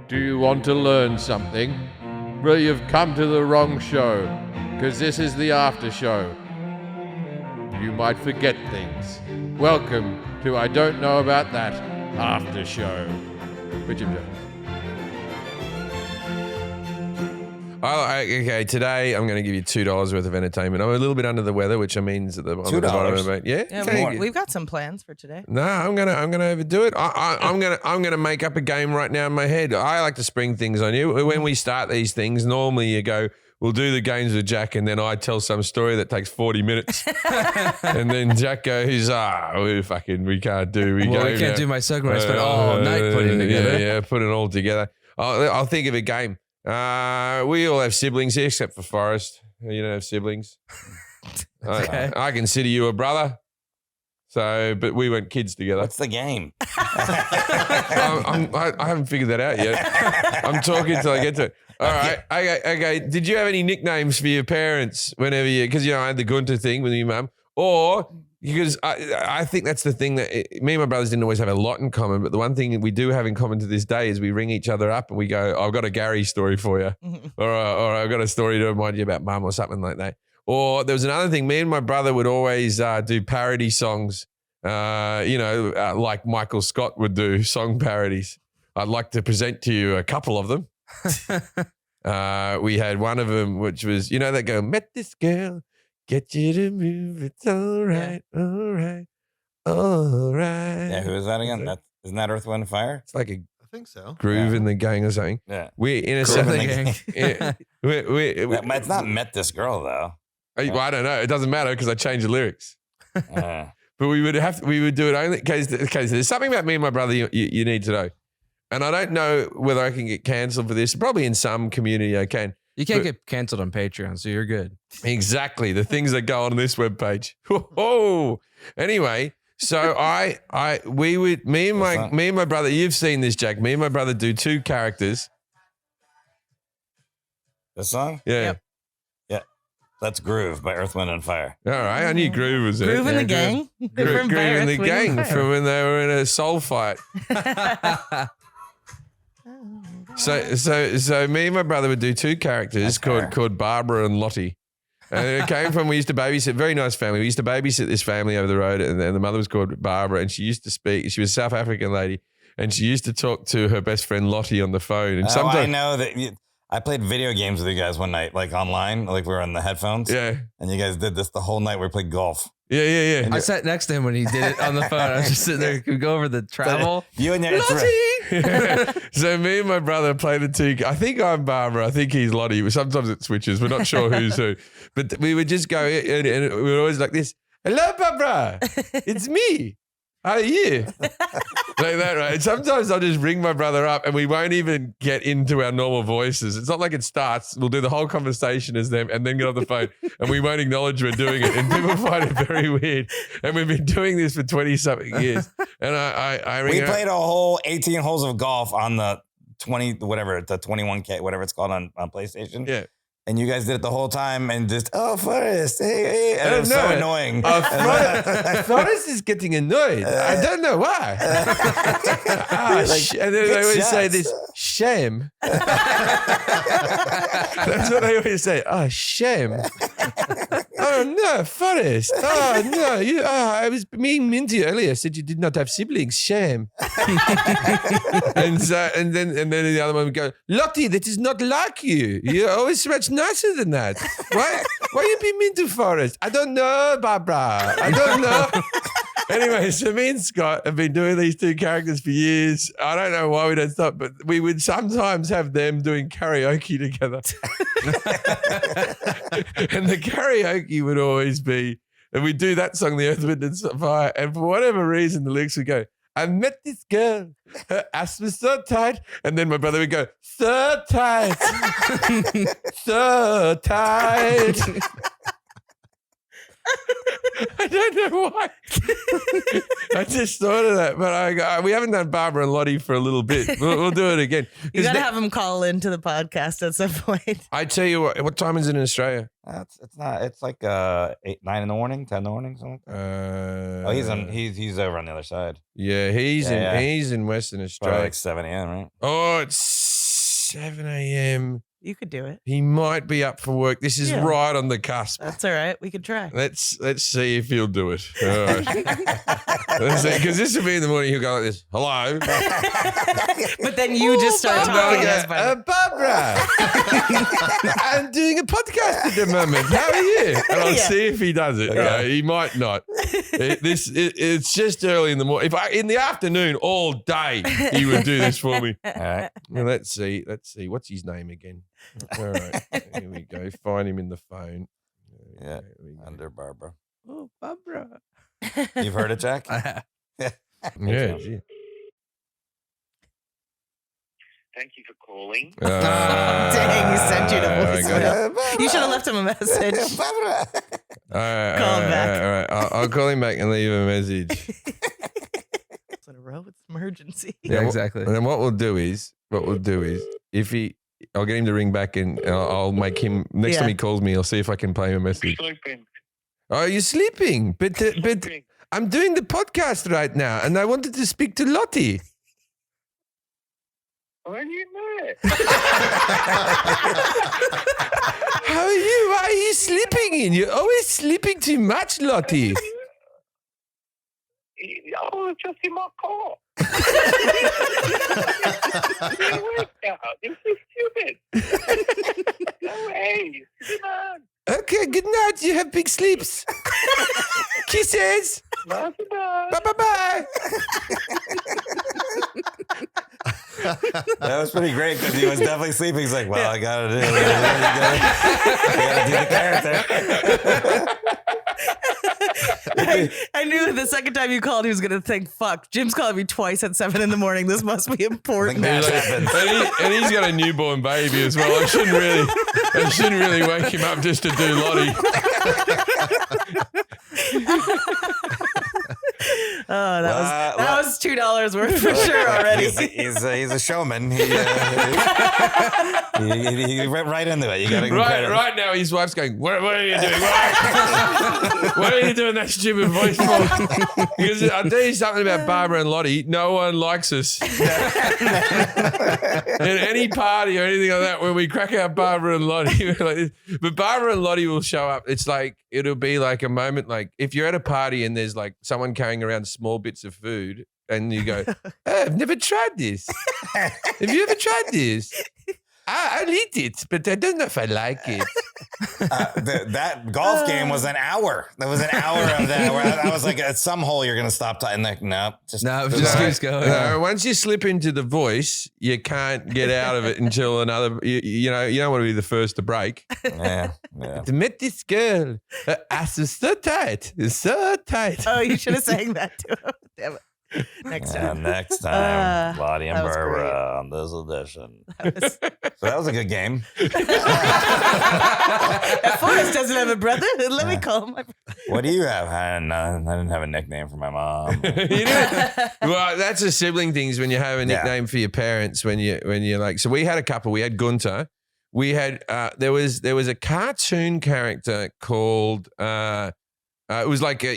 Do you want to learn something? Well, you've come to the wrong show, because this is the after show. You might forget things. Welcome to I Don't Know About That After Show. With Jim Jones. Okay, today I'm going to give you $2 worth of entertainment. I'm a little bit under the weather, which means at the bottom of it. Yeah, we've got some plans for today. No, I'm gonna overdo it. I'm gonna make up a game right now in my head. I like to spring things on you. When we start these things, normally you go, we'll do the games with Jack, and then I tell some story that takes 40 minutes, and then Jack goes, we can't do. We can't do my segment. I spent all night putting together. Yeah, put it all together. I'll think of a game. We all have siblings here, except for Forrest. You don't have siblings. Okay. I consider you a brother. So, but we weren't kids together. What's the game? I haven't figured that out yet. I'm talking till I get to it. All right. Okay. Did you have any nicknames for your parents whenever because I had the Gunter thing with your mum, or because I think that's the thing that me and my brothers didn't always have a lot in common, but the one thing we do have in common to this day is we ring each other up and we go, I've got a Gary story for you, or I've got a story to remind you about mum or something like that. Or there was another thing, me and my brother would always do parody songs, like Michael Scott would do song parodies. I'd like to present to you a couple of them. We had one of them, which was, that go, met this girl, get you to move, it's all right, all right, all right. Yeah, who is that again? Isn't that Earth, Wind & Fire? It's like I think so. Groove in the Gang or something. Yeah. We're in a Groove second. It's not Met This Girl, though. Well, I don't know. It doesn't matter because I changed the lyrics. But we would do it only because there's something about me and my brother you need to know. And I don't know whether I can get cancelled for this. Probably in some community I can. You can't get cancelled on Patreon, so you're good. Exactly. The things that go on this webpage. Oh. Anyway, so me and my brother, you've seen this, Jack. Me and my brother do two characters. The song? Yeah. Yep. Yeah. That's Groove by Earth, Wind & Fire. All right. I knew Groove was it. Groove in the Gang. Groove in the Gang from when they were in a soul fight. So me and my brother would do two characters called Barbara and Lottie. And it came from, we used to babysit, very nice family. We used to babysit this family over the road, and the mother was called Barbara, and she used to speak, she was a South African lady, and she used to talk to her best friend Lottie on the phone. And sometimes I know that I played video games with you guys one night, like online, like we were on the headphones. Yeah. And you guys did this the whole night. We played golf. Yeah. I sat next to him when he did it on the phone. I was just sitting there. Could go over the travel. You and your Lottie. So me and my brother play the two. I think I'm Barbara. I think he's Lottie. Sometimes it switches. We're not sure who's who. But we would just go and we were always like this. Hello, Barbara. It's me. How are you? Like that, right? And sometimes I'll just ring my brother up and we won't even get into our normal voices. It's not like it starts. We'll do the whole conversation as them and then get on the phone and we won't acknowledge we're doing it. And people find it very weird. And we've been doing this for 20-something years. And I ring We played a whole 18 holes of golf on the 21K, whatever it's called on PlayStation. Yeah. And you guys did it the whole time and just, Forrest, hey. And it was so annoying. Forrest is getting annoyed. I don't know why. And then they always say this, shame. That's what they always say. Oh, shame. Oh, no, Forrest. Oh, no. I was being mean to you earlier. I said you did not have siblings. Shame. and then the other one would go, Lottie, that is not like you. You're always so much nicer than that. Why you be mean to Forrest? I don't know, Barbara. I don't know. Anyway, so me and Scott have been doing these two characters for years. I don't know why we don't stop, but we would sometimes have them doing karaoke together. And the karaoke would always be, and we'd do that song, The Earth, Wind & Fire, and for whatever reason, the lyrics would go, I met this girl, her ass was so tight, and then my brother would go, so tight, so tight. I don't know why. I just thought of that, but we haven't done Barbara and Lottie for a little bit. We'll do it again. You got to have them call into the podcast at some point. I tell you what time is it in Australia? It's not. It's like 8, 9 in the morning, 10 in the morning, something like that. He's over on the other side. Yeah, he's in Western Australia. Probably like 7 a.m. right? Oh, it's 7 a.m. You could do it. He might be up for work. This is Yeah. right on the cusp. That's all right. We could try. Let's see if he'll do it. All right. Because this will be in the morning. He'll go like this. Hello. But then you just start And I'll talking. go, as Barbara. Barbara. I'm doing a podcast at the moment. How are you? And I'll Yeah. see if he does it. Okay. He might not. It's just early in the morning. In the afternoon, all day, he would do this for me. All right. Now, let's see. What's his name again? All right. Here we go. Find him in the phone. Yeah. Here we go. Under Barbara. Oh, Barbara. You've heard it, Jack? Yeah. gee. Thank you for calling. Dang, he sent you to I got it. voicemail. You should have left him a message. Barbara. All right, Call all him right, back. All right. I'll call him back and leave a message. In a row, it's emergency. Yeah, exactly. And then what we'll do is, if I'll get him to ring back and I'll make him, next Yeah. time he calls me, I'll see if I can play him a message. Sleeping. Oh, you're sleeping? But Sleeping. I'm doing the podcast right now and I wanted to speak to Lottie. Why do you know it? How are you? Why are you sleeping in? You're always sleeping too much, Lottie. Oh, it's just in my car. You wake up. This is stupid. No way. Come on. Okay, good night. You have big sleeps. Kisses. Bye. Bye-bye-bye. That was pretty great because he was definitely sleeping. He's like, well, I got to do it. I got to do the character. I knew the second time you called, he was going to think, fuck, Jim's calling me twice at 7 in the morning. This must be important. That Like, happens. and he's got a newborn baby as well. I shouldn't really wake him up just to do Lottie. Oh, that Well, was $2 worth for sure already. He's a showman. He went right into it. You got to Right now, his wife's going, what are you doing? What are you doing that stupid voice for? Because I'll tell you something about Barbara and Lottie. No one likes us. At any party or anything like that, when we crack out Barbara and Lottie, we're like this. But Barbara and Lottie will show up. It's like, it'll be like a moment, like if you're at a party and there's like someone carrying around small bits of food and you go, oh, I've never tried this. Have you ever tried this? I'll eat it, but I don't know if I like it. That golf game was an hour. There was an hour of that. Where I was like, at some hole, you're going to stop. And like, nope. Just keeps going. No, once you slip into the voice, you can't get out of it until another, you don't want to be the first to break. Yeah. I met this girl. Her ass is so tight. It's so tight. Oh, you should have sang that to him. Damn it. Next time. Next time, Lottie and that was great. Barbara on this edition. So that was a good game. Forrest doesn't have a brother. Let me call him my brother. What do you have? I didn't have a nickname for my mom. You know, well, that's a sibling thing is when you have a nickname for your parents when you're like, so we had a couple. We had Gunter. We had there was a cartoon character called it was like I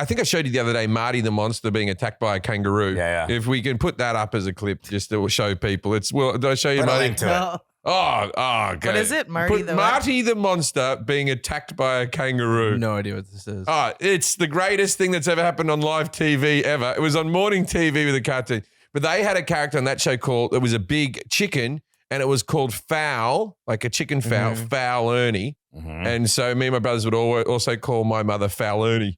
think I showed you the other day Marty the Monster being attacked by a kangaroo. Yeah. If we can put that up as a clip just to show people, did I show you Put a Marty? link to it. No. Oh, okay. What is it? Marty Put the what? Marty the Monster being attacked by a kangaroo. No idea what this is. Oh, it's the greatest thing that's ever happened on live TV ever. It was on morning TV with a cartoon. But they had a character on that show called, it was a big chicken, and it was called Fowl, like a chicken fowl, Fowl Ernie. Mhm. And so me and my brothers would also call my mother Fowl Ernie.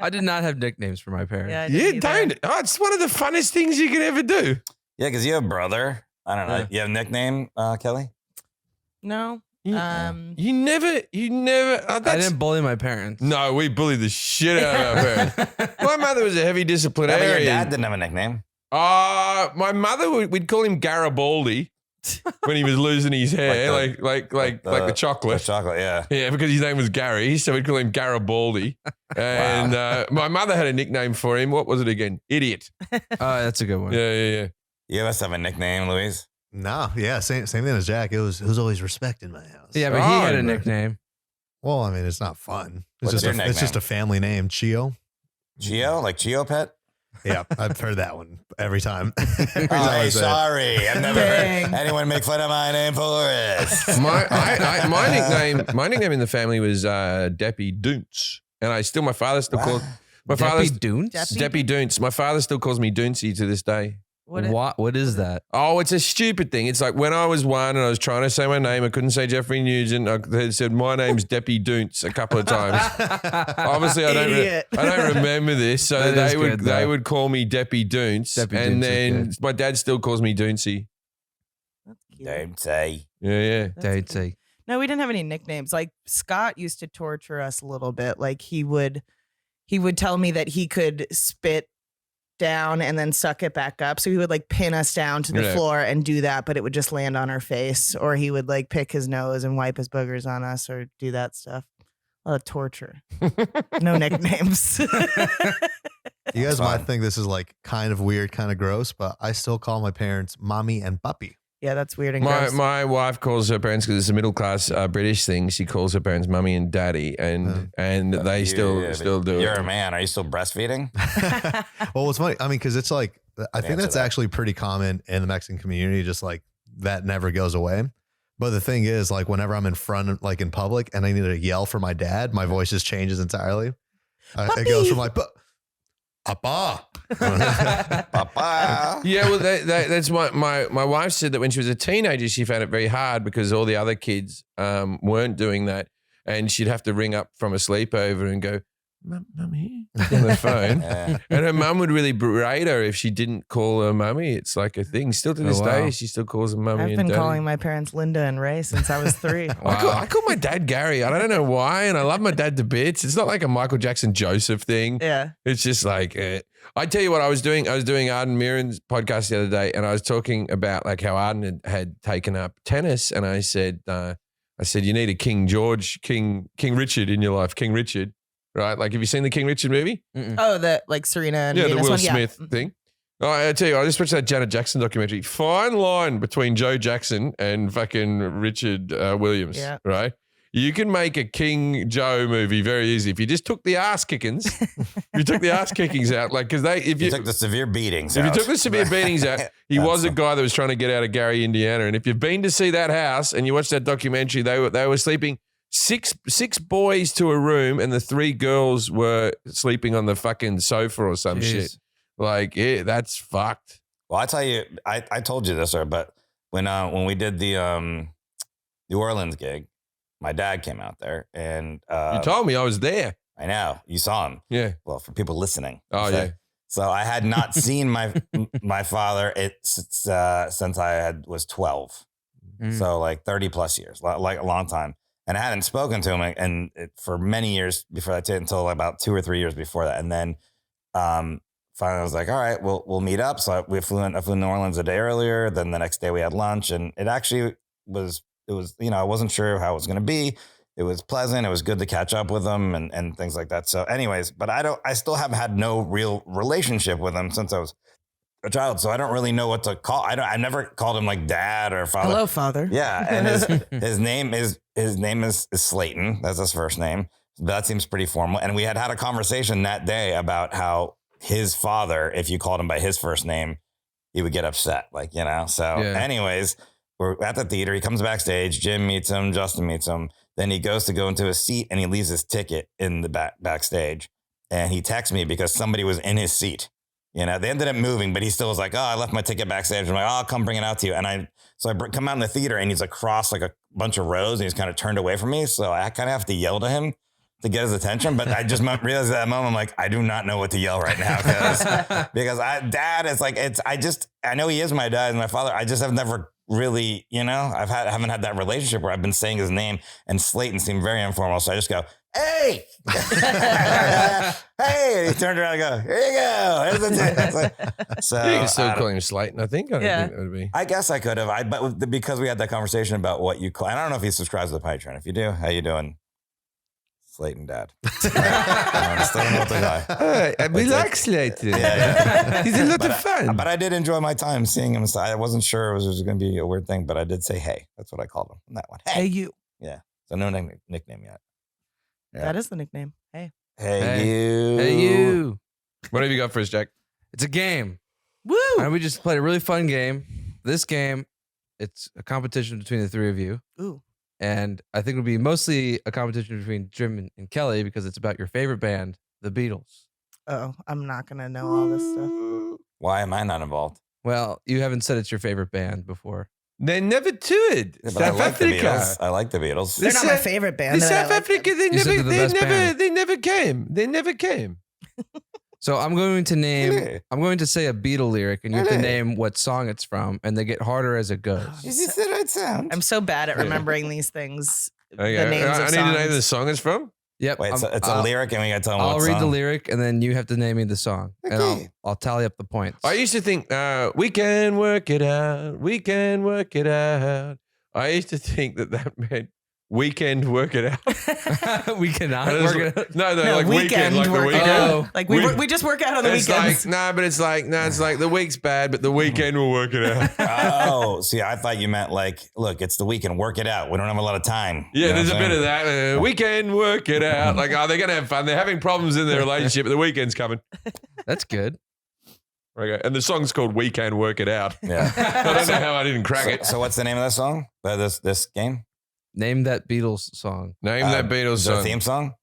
I did not have nicknames for my parents. Yeah, I Yeah, didn't either. don't. Oh, it's one of the funnest things you can ever do. Yeah, because you have a brother. I don't know. Yeah. You have a nickname, Kelly? No. You never. Oh, I that's, didn't bully my parents. no, we bullied the shit out of our parents. My mother was a heavy Yeah, but your disciplinarian. dad didn't have a nickname. My mother, we'd call him Garibaldi when he was losing his hair, like the chocolate. The chocolate, yeah. Yeah, because his name was Gary, so we'd call him Garibaldi. And my mother had a nickname for him. What was it again? Idiot. Oh, that's a good one. Yeah. You must have a nickname, Louise. No, yeah, same thing as Jack. It was always respect in my house. Yeah, but he Oh, had a right. nickname. Well, I mean, it's not fun. It's What's just your it's just nickname? a family name, Chio. Chio? Like Chio Pet? Yeah, I've heard that one every time. Oh, hey, sorry. I've never Dang. heard anyone make fun of my name, Forrest. My nickname in the family was Deppy Doonts, and my father still calls my father's Doons? Deppy Doonts. My father still calls me Doontsy to this day. What is that? Oh, it's a stupid thing. It's like when I was one and I was trying to say my name, I couldn't say Jeffrey Nugent. They said my name's Deppy Doonts a couple of times. Obviously, I don't remember this, so they would call me Deppy Doonts, and then my dad still calls me Doontsy. That's cute. Don't say. Yeah. That's cute. No, we didn't have any nicknames. Like Scott used to torture us a little bit. Like he would tell me that he could spit down and then suck it back up. So he would like pin us down to the floor and do that, but it would just land on our face. Or he would like pick his nose and wipe his boogers on us or do that stuff. A lot of torture. No nicknames. You guys might think this is like kind of weird, kind of gross, but I still call my parents mommy and puppy. Yeah, that's weird and gross. My wife calls her parents, because it's a middle class British thing. She calls her parents mummy and daddy, and they still do it. You're a man. Are you still breastfeeding? Well, it's funny. I mean, because it's like I think that's actually pretty common in the Mexican community. Just like that never goes away. But the thing is, like whenever I'm in front, like in public, and I need to yell for my dad, my voice just changes entirely. It goes from like Papa. Papa. Yeah, well, that's my wife said that when she was a teenager, she found it very hard because all the other kids weren't doing that, and she'd have to ring up from a sleepover and go, "Mummy," on the phone, and her mum would really berate her if she didn't call her mummy. It's like a thing. Still to this day, she still calls them mummy. I've been calling my parents Linda and Ray since I was 3. Wow. I call my dad Gary. I don't know why, and I love my dad to bits. It's not like a Michael Jackson Joseph thing. Yeah. It's just like, I tell you what I was doing. I was doing Arden Mirren's podcast the other day, and I was talking about like how Arden had taken up tennis, and I said, you need a King Richard in your life, King Richard, right? Like, have you seen the King Richard movie? Oh, the like Serena and the Venus Will one? Smith thing. Oh, I tell you, I just watched that Janet Jackson documentary. Fine line between Joe Jackson and fucking Richard Williams, right? You can make a King Joe movie very easy if you just took the ass kickings. You took the ass kickings out, like because if you took the severe beatings. If you took the severe beatings out, he was a guy that was trying to get out of Gary, Indiana. And if you've been to see that house and you watched that documentary, they were sleeping six boys to a room, and the 3 girls were sleeping on the fucking sofa or some shit. Like, yeah, that's fucked. Well, I tell you, I told you this, sir, but when we did the New Orleans gig, my dad came out there, and you told me I was there. I know you saw him. Yeah. Well, for people listening. Oh yeah. So I had not seen my father since I was 12. So like 30 plus years, like a long time. And I hadn't spoken to him for many years before that, until about 2 or 3 years before that. And then finally I was like, all right, we'll meet up. So I flew to New Orleans a day earlier. Then the next day we had lunch, and it actually was, I wasn't sure how it was going to be. It was pleasant. It was good to catch up with him and things like that. So anyways, but I still have had no real relationship with him since I was a child. So I don't really know what to call. I never called him like dad or father. Hello, father. Yeah. And his name is Slayton. That's his first name. That seems pretty formal. And we had a conversation that day about how his father, if you called him by his first name, he would get upset. Like, So anyways, we're at the theater. He comes backstage. Jim meets him. Justin meets him. Then he goes to go into his seat, and he leaves his ticket in the backstage. And he texts me because somebody was in his seat. They ended up moving, but he still was like, "Oh, I left my ticket backstage." I'm like, "Oh, I'll come bring it out to you." And I come out in the theater, and he's across like a bunch of rows, and he's kind of turned away from me. So I kind of have to yell to him to get his attention. But I just realized at that moment, I'm like, I do not know what to yell right now because dad is like, I know he is my dad and my father. I just have never really, I haven't had that relationship where I've been saying his name, and Slayton seemed very informal. So I just go, "Hey," hey, and he turned around and go, "Here you go." So you can still call him Slayton, I think. I don't think that would be. I guess I could have. But because we had that conversation about what you call, I don't know if he subscribes to the Patreon. If you do, how you doing? Slayton dad. I still don't know what to I like Slayton. Yeah. He's a lot of fun. But I did enjoy my time seeing him. So I wasn't sure it was going to be a weird thing, but I did say, "Hey." That's what I called him on that one. Hey, you. Yeah. So no nickname yet. Yeah. That is the nickname. Hey. Hey, you. Hey, you. What have you got for us, Jack? It's a game. Woo! And we just played a really fun game. This game, it's a competition between the three of you. Ooh. And I think it'll be mostly a competition between Jim and Kelly because it's about your favorite band, the Beatles. Oh, I'm not gonna know all this stuff. Why am I not involved? Well, you haven't said it's your favorite band before. They never toured. Yeah, but I South like the Africa. Beatles. I like the Beatles. They're not my South- favorite band. The but I South like Africa, them. they You said never, they're the best band. they never came. They never came. So I'm going to name, Really? I'm going to say a Beatle lyric and you have to Really? name what song it's from and they get harder as it goes. Is this the right sound? I'm so bad at remembering these things. Okay, The names I of need to know songs. the song it's from. Yep. Wait, I'm- so it's a lyric and we got to tell them I'll what read the song? lyric and then you have to name me the song. And Okay. I'll tally up the points. I used to think, we can work it out. We can work it out. I used to think that meant weekend work it out. We cannot And it was work like- it out. No, No, like weekend, like the work weekend. out. Oh. Like We- we just work out on the It's weekends. like, no, but it's like the week's bad, but the weekend will work it out. Oh, see, I thought you meant like, look, it's the weekend. Work it out. We don't have a lot of time. Yeah, You know there's a what I'm bit of saying? that. We can work it out. Like, oh, they're going to have fun. They're having problems in their relationship, but the weekend's coming. That's good. Okay. And the song's called We Can Work It Out. Yeah. I don't know how I didn't crack it. So what's the name of that song? This game? Name that Beatles song. Name that Beatles Is there a song. theme song?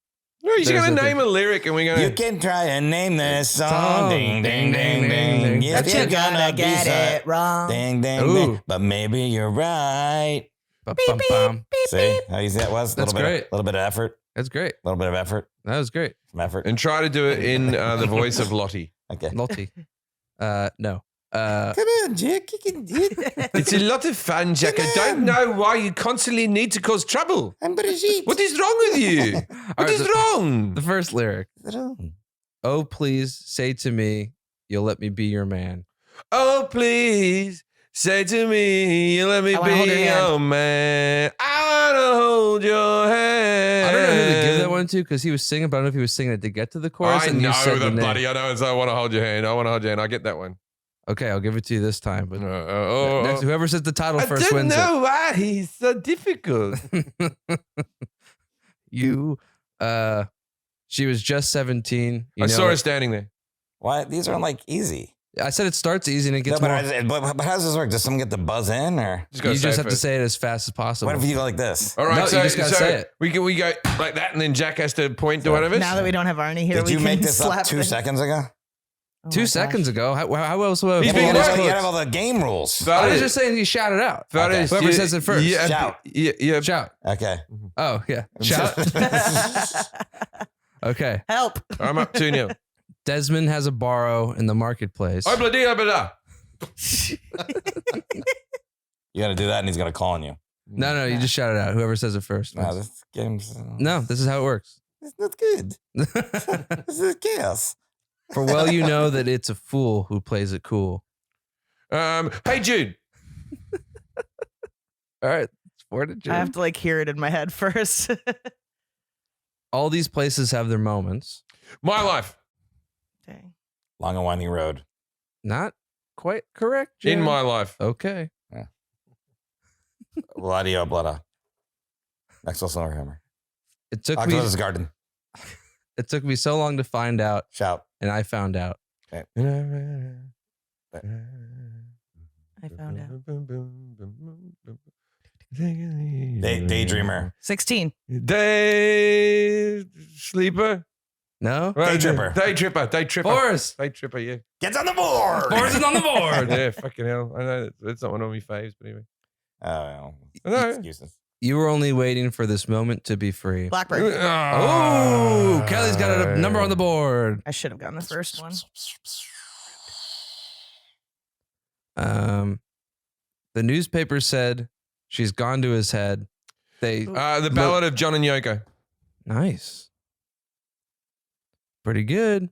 No, you're There's going a to name a lyric and we're You going to. can try and name this song. Song. Ding, ding, ding, ding. ding. Yes, But you're you're gonna gonna be get sad. it wrong. Ding, ding, Ooh. ding. But maybe you're right. Ba-bum-bum. See how easy that was? That's little great. Bit, little bit of effort. That's great. A little bit of effort. That was great. Some effort. And try to do it in the voice of Lottie. Okay. Lottie. No. Come on, Jack. You can do it. It's a lot of fun, Jack. I don't know why you constantly need to cause trouble. I'm Brigitte. What is wrong with you? What right, is the- wrong? The first lyric. Oh, please say to me, you'll let me be your man. Oh, please say to me, you let me I wanna hold be your hand. your man. I want to hold your hand. I don't know who to give that one to because he was singing, but I don't know if he was singing it to get to the chorus. I and you know said the name. bloody. I know. It's I want to hold your hand. I want to hold your hand. I get that one. Okay, I'll give it to you this time. But Oh, next, whoever says the title I first don't wins know why he's so difficult. it. You, she was just 17. You I know saw her it. standing there. Why? These are like easy. I said it starts easy and it gets No, more. but how does this work? Does someone get the buzz in or? Just gotta You say just it have to first. say it as fast as possible. What if you go like this? All right, No, you so, just gotta say it. We go like that, and then Jack has to point to one of us. Now that we don't have Arnie here, Did we you can make this slap up 2 things. seconds ago? Oh 2 my seconds gosh. ago. How else would He's I been You working. gotta have all the game rules. That I was is- just saying he shouted out. that Okay. is- Whoever says it first. Yeah, Shout. Yeah. Shout. Okay. Oh, yeah. Shout. Okay. Help. I'm up 2-0. Desmond has a borrow in the marketplace. Oh, bloody, blah. You gotta do that and he's gonna call on you. No, you just shout it out. Whoever says it first. No, wins. this game's No, this is how it works. it's not good. This is chaos. For well, you know that it's a fool who plays it cool. Hey, Jude. All right. It's 4 to Jim. I have to like hear it in my head first. All these places have their moments. My life. Dang. Long and winding road. Not quite correct, Jim. In my life. Okay. Lottie Blada. Maxwell Silverhammer. It took me. Octopus Garden. It took me so long to find out, Shout. and I found out. I found out. Daydreamer. 16. Day sleeper. No. Day tripper. Day tripper. Forrest. Day tripper. Yeah. Gets on the board. Forrest is on the board. Yeah. Fucking hell. I know that's not one of my faves, but anyway. Oh, No. excuses. You were only waiting for this moment to be free. Blackbird. Oh, Kelly's got a number on the board. I should have gotten the first one. The newspaper said she's gone to his head. They The Ballad of John and Yoko. nice, pretty good.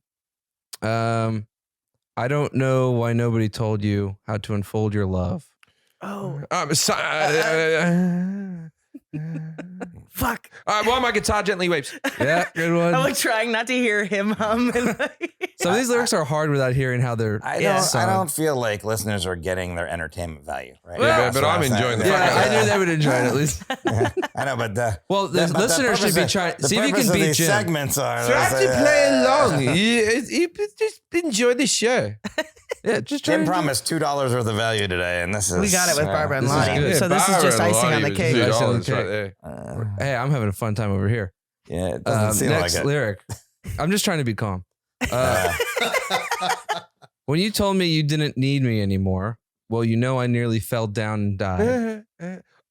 I don't know why nobody told you how to unfold your love. Oh, fuck. While my guitar gently weeps. Yeah, good one. I'm like trying not to hear him hum. And like, Some of these lyrics are hard without hearing how they're Yeah. I don't feel like listeners are getting their entertainment value, right? Yeah, That's but what I'm saying. enjoying the fuck Yeah, out of I it. knew they would enjoy it at least. I know, but Well, the listeners should be trying. See if you can beat these Jim. segments are. Try to play along. You just enjoy the show. Yeah, just try Jim to promised $2 worth of value today, and this is. We got it with Barbara and This is Lottie. good. So this is just Barbara and icing on the Lottie cake. was Icing on the $2 right cake. there. Hey, I'm having a fun time over here. Yeah, it doesn't seem Next like it. lyric. I'm just trying to be calm. When you told me you didn't need me anymore, well, you know I nearly fell down and died.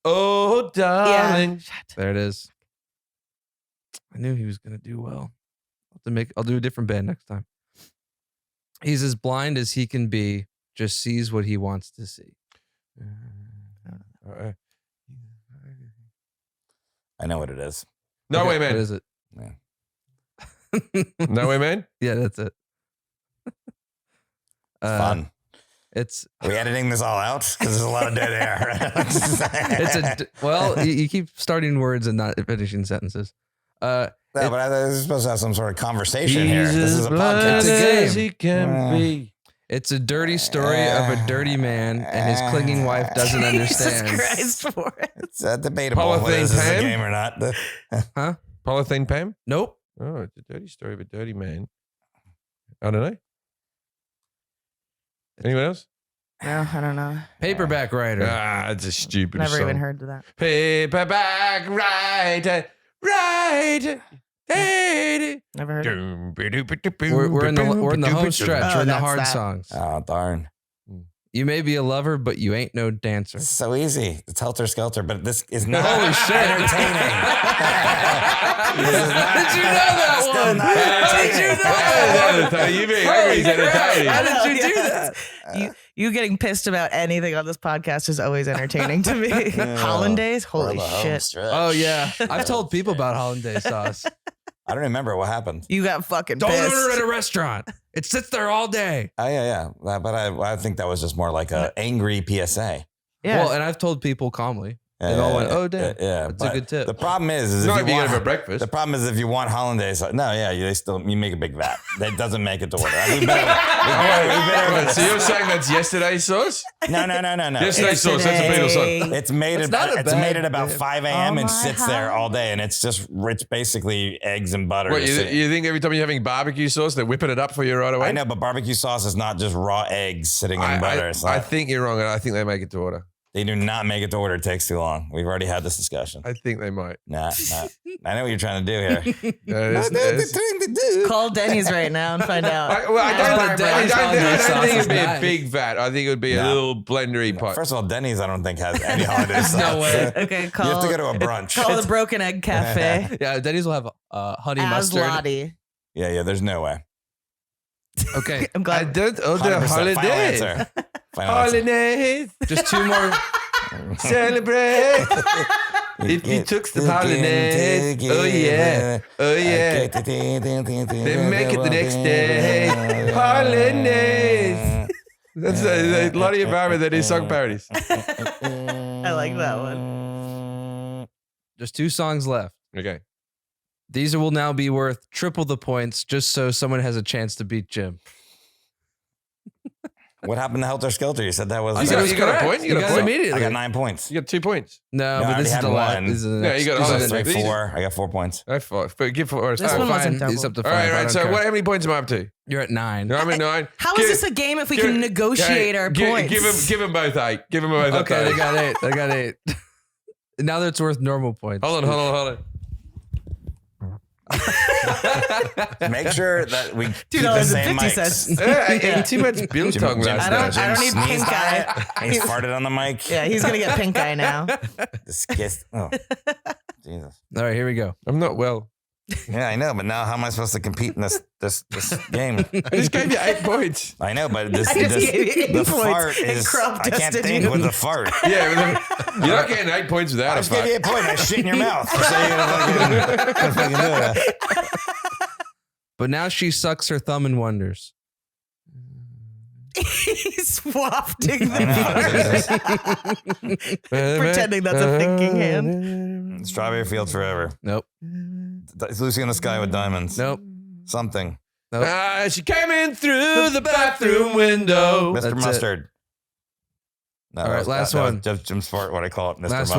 Oh, darling. There it is. I knew he was gonna do well. I'll do a different band next time. He's as blind as he can be, just sees what he wants to see. I know what it is. No Okay, way, What man. is it? Yeah. No way, man. Yeah, that's it. Fun. It's Are we editing this all out? Because there's a lot of dead air. you keep starting words and not finishing sentences. No, but I was supposed to have some sort of conversation here. This is a blind podcast. It's a game. as he can be. It's a dirty story of a dirty man and his clinging wife doesn't understand. Jesus Christ, Forrest. It's debatable Polythene whether this is a Pam? game or not. Huh? Polythene Pam? Nope. Oh, it's a dirty story of a dirty man. I don't know. Anyone else? No, I don't know. Paperback writer. Ah, it's a stupid Never song. even heard of that. Paperback writer, writer. Never heard of it. We're in the home stretch. Oh, We're in the that's hard that. songs. Oh, darn. You may be a lover, but you ain't no dancer. It's so easy. It's helter skelter, but this is not Holy shit. entertaining. This is not- Did you know that Still one? not How did you entertaining. know that? You being angry is entertaining. How did you do Yes. that? You getting pissed about anything on this podcast is always entertaining to me. Hollandaise? Holy We're the home shit. stretch. Oh yeah, I've told people about Hollandaise sauce. I don't remember what happened. You got fucking Don't pissed. order at a restaurant. It sits there all day. Oh, yeah. But I think that was just more like a angry PSA. Yeah. Well, and I've told people calmly. They all went, "Oh, damn." Yeah, That's a but good tip. The problem is It's if not you being want for breakfast. The problem is if you want hollandaise, you make a big vat. That doesn't make it to order. We better- Wait, so you're saying that's yesterday's sauce? No. Yesterday's sauce. That's a Beatles song. It's made It's at not a it's bad made at about dip. 5 a.m. Oh and my sits there God. all day, and it's basically eggs and butter. What, just sitting- you think every time you're having barbecue sauce, they're whipping it up for you right away? I know, but barbecue sauce is not just raw eggs sitting in butter. It's I not- think you're wrong, and I think they make it to order. They do not make it to order. It takes too long. We've already had this discussion. I think they might. Nah. I know what you're trying to do here. Call Denny's right now and find out. I don't Denny's Hollandaise sauce think is it'd be a nice. big vat. I think it would be a No. little blendery pot. First of all, Denny's I don't think has any holidays. No way. Okay, You call. have to go to a brunch. Call the Broken Egg Cafe. Yeah, Denny's will have honey As mustard. Lottie. Yeah, there's no way. Okay, I'm I glad. don't order 100%. Final holidays. answer. Final answer. Holidays. just two more. Celebrate. If you took the holidays. Oh yeah. Oh yeah. They make it the next day. Holidays. That's a Lottie and Barbara that do song parodies. I like that one. Just two songs left. Okay. These will now be worth triple the points, just so someone has a chance to beat Jim. What happened to Helter Skelter? You said that was. You got a point? You got a it point? immediately. I got 9 points. You got 2 points. No, No, I but this is already the had last. one. This is the Yeah, next. you got this all is this the right. next. Easy. 4. I got 4 points. I thought. But give Forrest. This Oh, one fine. wasn't double. He's up to All 5. right, I right. don't So care. how many points am I up to? You're at 9. I'm at 9. How is this a game if we can negotiate our points? Give them both 8. Give them both Okay, 8. they got 8. They got 8. Now that it's worth normal points. Hold on. Make sure that we keep the same $2.50. I ate too much Bill tongue Jim- last I don't- night. I don't need sneezed pink on eye. it. He's farted on the mic. Yeah, he's gonna get pink eye now. Disgust. Oh, Jesus. All right, here we go. I'm not well. Yeah, I know, but now how am I supposed to compete in this game? I just gave you 8 points. I know, but this, I just this gave you 8 the points fart and is. crop I can't dusted think you. with the fart. Yeah, you're not getting 8 points without I a just gave fart. you a point. I shit in your mouth. So you're gonna fucking do it. But now she sucks her thumb and wonders. He's wafting I the know. pretending that's a thinking hand. Strawberry Fields Forever. Nope. It's Lucy in the Sky with Diamonds. Nope. Something. Nope. She came in through the bathroom window. Mr. That's it. Mustard. No, All that right, was- last that was one. Just Jim Sport, what I call it, Mr. Last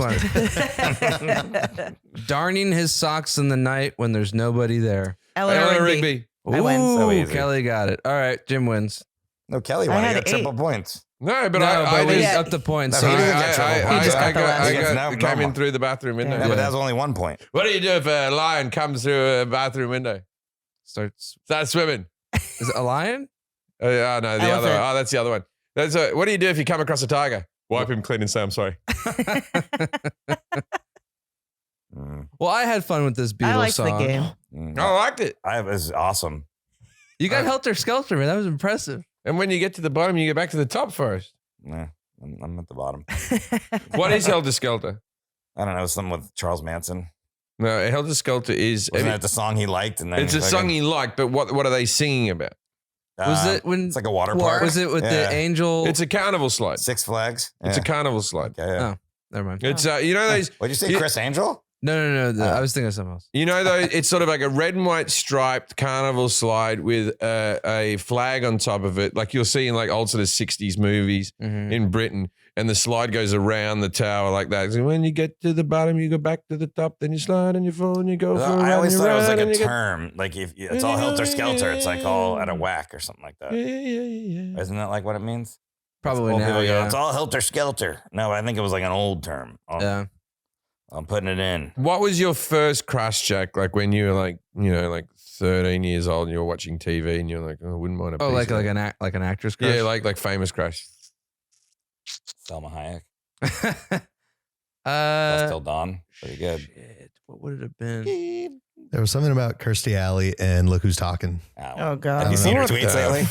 Mustard. Darning his socks in the night when there's nobody there. Eleanor Rigby. Ooh, I win. So easy. Kelly got it. All right, Jim wins. No, Kelly I won. He had got triple 8. points. No, but No, I but he's yeah. up to points. No, So he doesn't get triple points. He just got the last I one. He gets came in no- through the bathroom window. Yeah. No, but that's only 1 point. What do you do if a lion comes through a bathroom window? starts. Start swimming. Is it a lion? Oh, no, the other Elephant. one. Oh, that's the other one. What do you do if you come across a tiger? Wipe him clean and say, I'm sorry. Well, I had fun with this Beatles I liked song. the game. I liked it. It was awesome. You got Helter Skelter, man. That was impressive. And when you get to the bottom, you get back to the top first. Nah, I'm at the bottom. What is Helter Skelter? I don't know, something with Charles Manson. No, Helter Skelter is. Wasn't that the song he liked? And then It's a song he liked, but what are they singing about? Was it when? It's like a water War? park. Was it with Yeah. the angel? It's a carnival slide. Six Flags? It's a Yeah. carnival slide. Okay, yeah. Oh. Never mind. It's you know those What'd you say, you- Chris Angel? No. I was thinking of something else. you know those it's sort of like a red and white striped carnival slide with a flag on top of it, like you'll see in like old sort of 60s movies Mhm. in Britain, and the slide goes around the tower like that. So when you get to the bottom, you go back to the top, then you slide and you fall and you go for a I run, always you thought it was run, like and a you get- term. Like if it's all helter skelter, it's like all at a whack or something like that. Yeah. Isn't that like what it means? Probably Old now. people go, Yeah. it's all helter skelter. No, I think it was like an old term. Yeah. I'm putting it in. What was your first crush, Jack? Like when you were like, like 13 years old and you were watching TV and you're like, oh, I wouldn't mind a Oh, piece like of like that. an actress crush. Yeah, like famous crush. Selma Hayek. uh, Dusk Till Dawn. Pretty good. shit. What would it have been? There was something about Kirstie Alley and Look Who's Talking. Oh, God. Have you seen her What tweets the lately?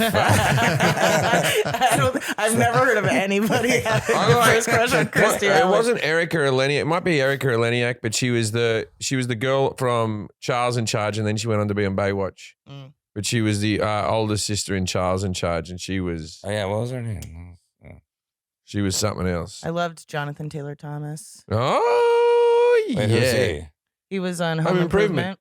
I've never heard of anybody having a first crush on Kirstie It Alley. wasn't Erica Eleniak. It might be Erica Eleniak, but she was the girl from Charles in Charge, and then she went on to be on Baywatch. Mm. But she was the older sister in Charles in Charge, and she was Oh, yeah. What was her name? something else. I loved Jonathan Taylor Thomas. Oh Wait, who's yeah, he? He was on Home Home Improvement.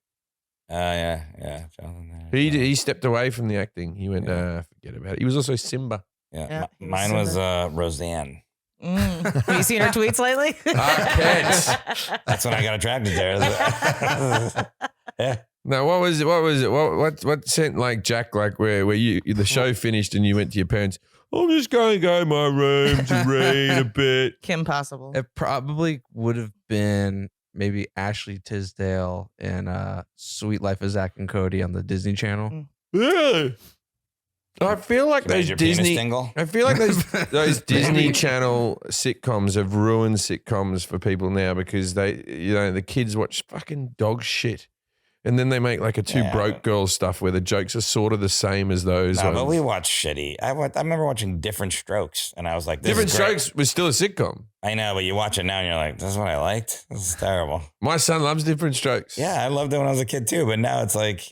Improvement. Yeah. Jonathan. he stepped away from the acting. He went, forget about it. He was also Simba. Yeah. Yeah, he was Mine was Simba. Roseanne. Have you seen her tweets lately? Arquette. That's when I got attracted to her. Yeah. No, what was it? What sent like Jack like where you the show finished and you went to your parents? I'm just going to go in my room to read a bit. Kim Possible. It probably would have been maybe Ashley Tisdale and Sweet Life of Zach and Cody on the Disney Channel. Yeah. I feel like those Major penis Disney. tingle. I feel like those Disney Channel sitcoms have ruined sitcoms for people now because the kids watch fucking dog shit. And then they make like a two Yeah. broke girls stuff where the jokes are sort of the same as those. No, but ones. we watch shitty. I remember watching Different Strokes, and I was like, this Different is great. Strokes was still a sitcom. I know, but you watch it now, and you're like, this is what I liked. This is terrible. My son loves Different Strokes. Yeah, I loved it when I was a kid too, but now it's like,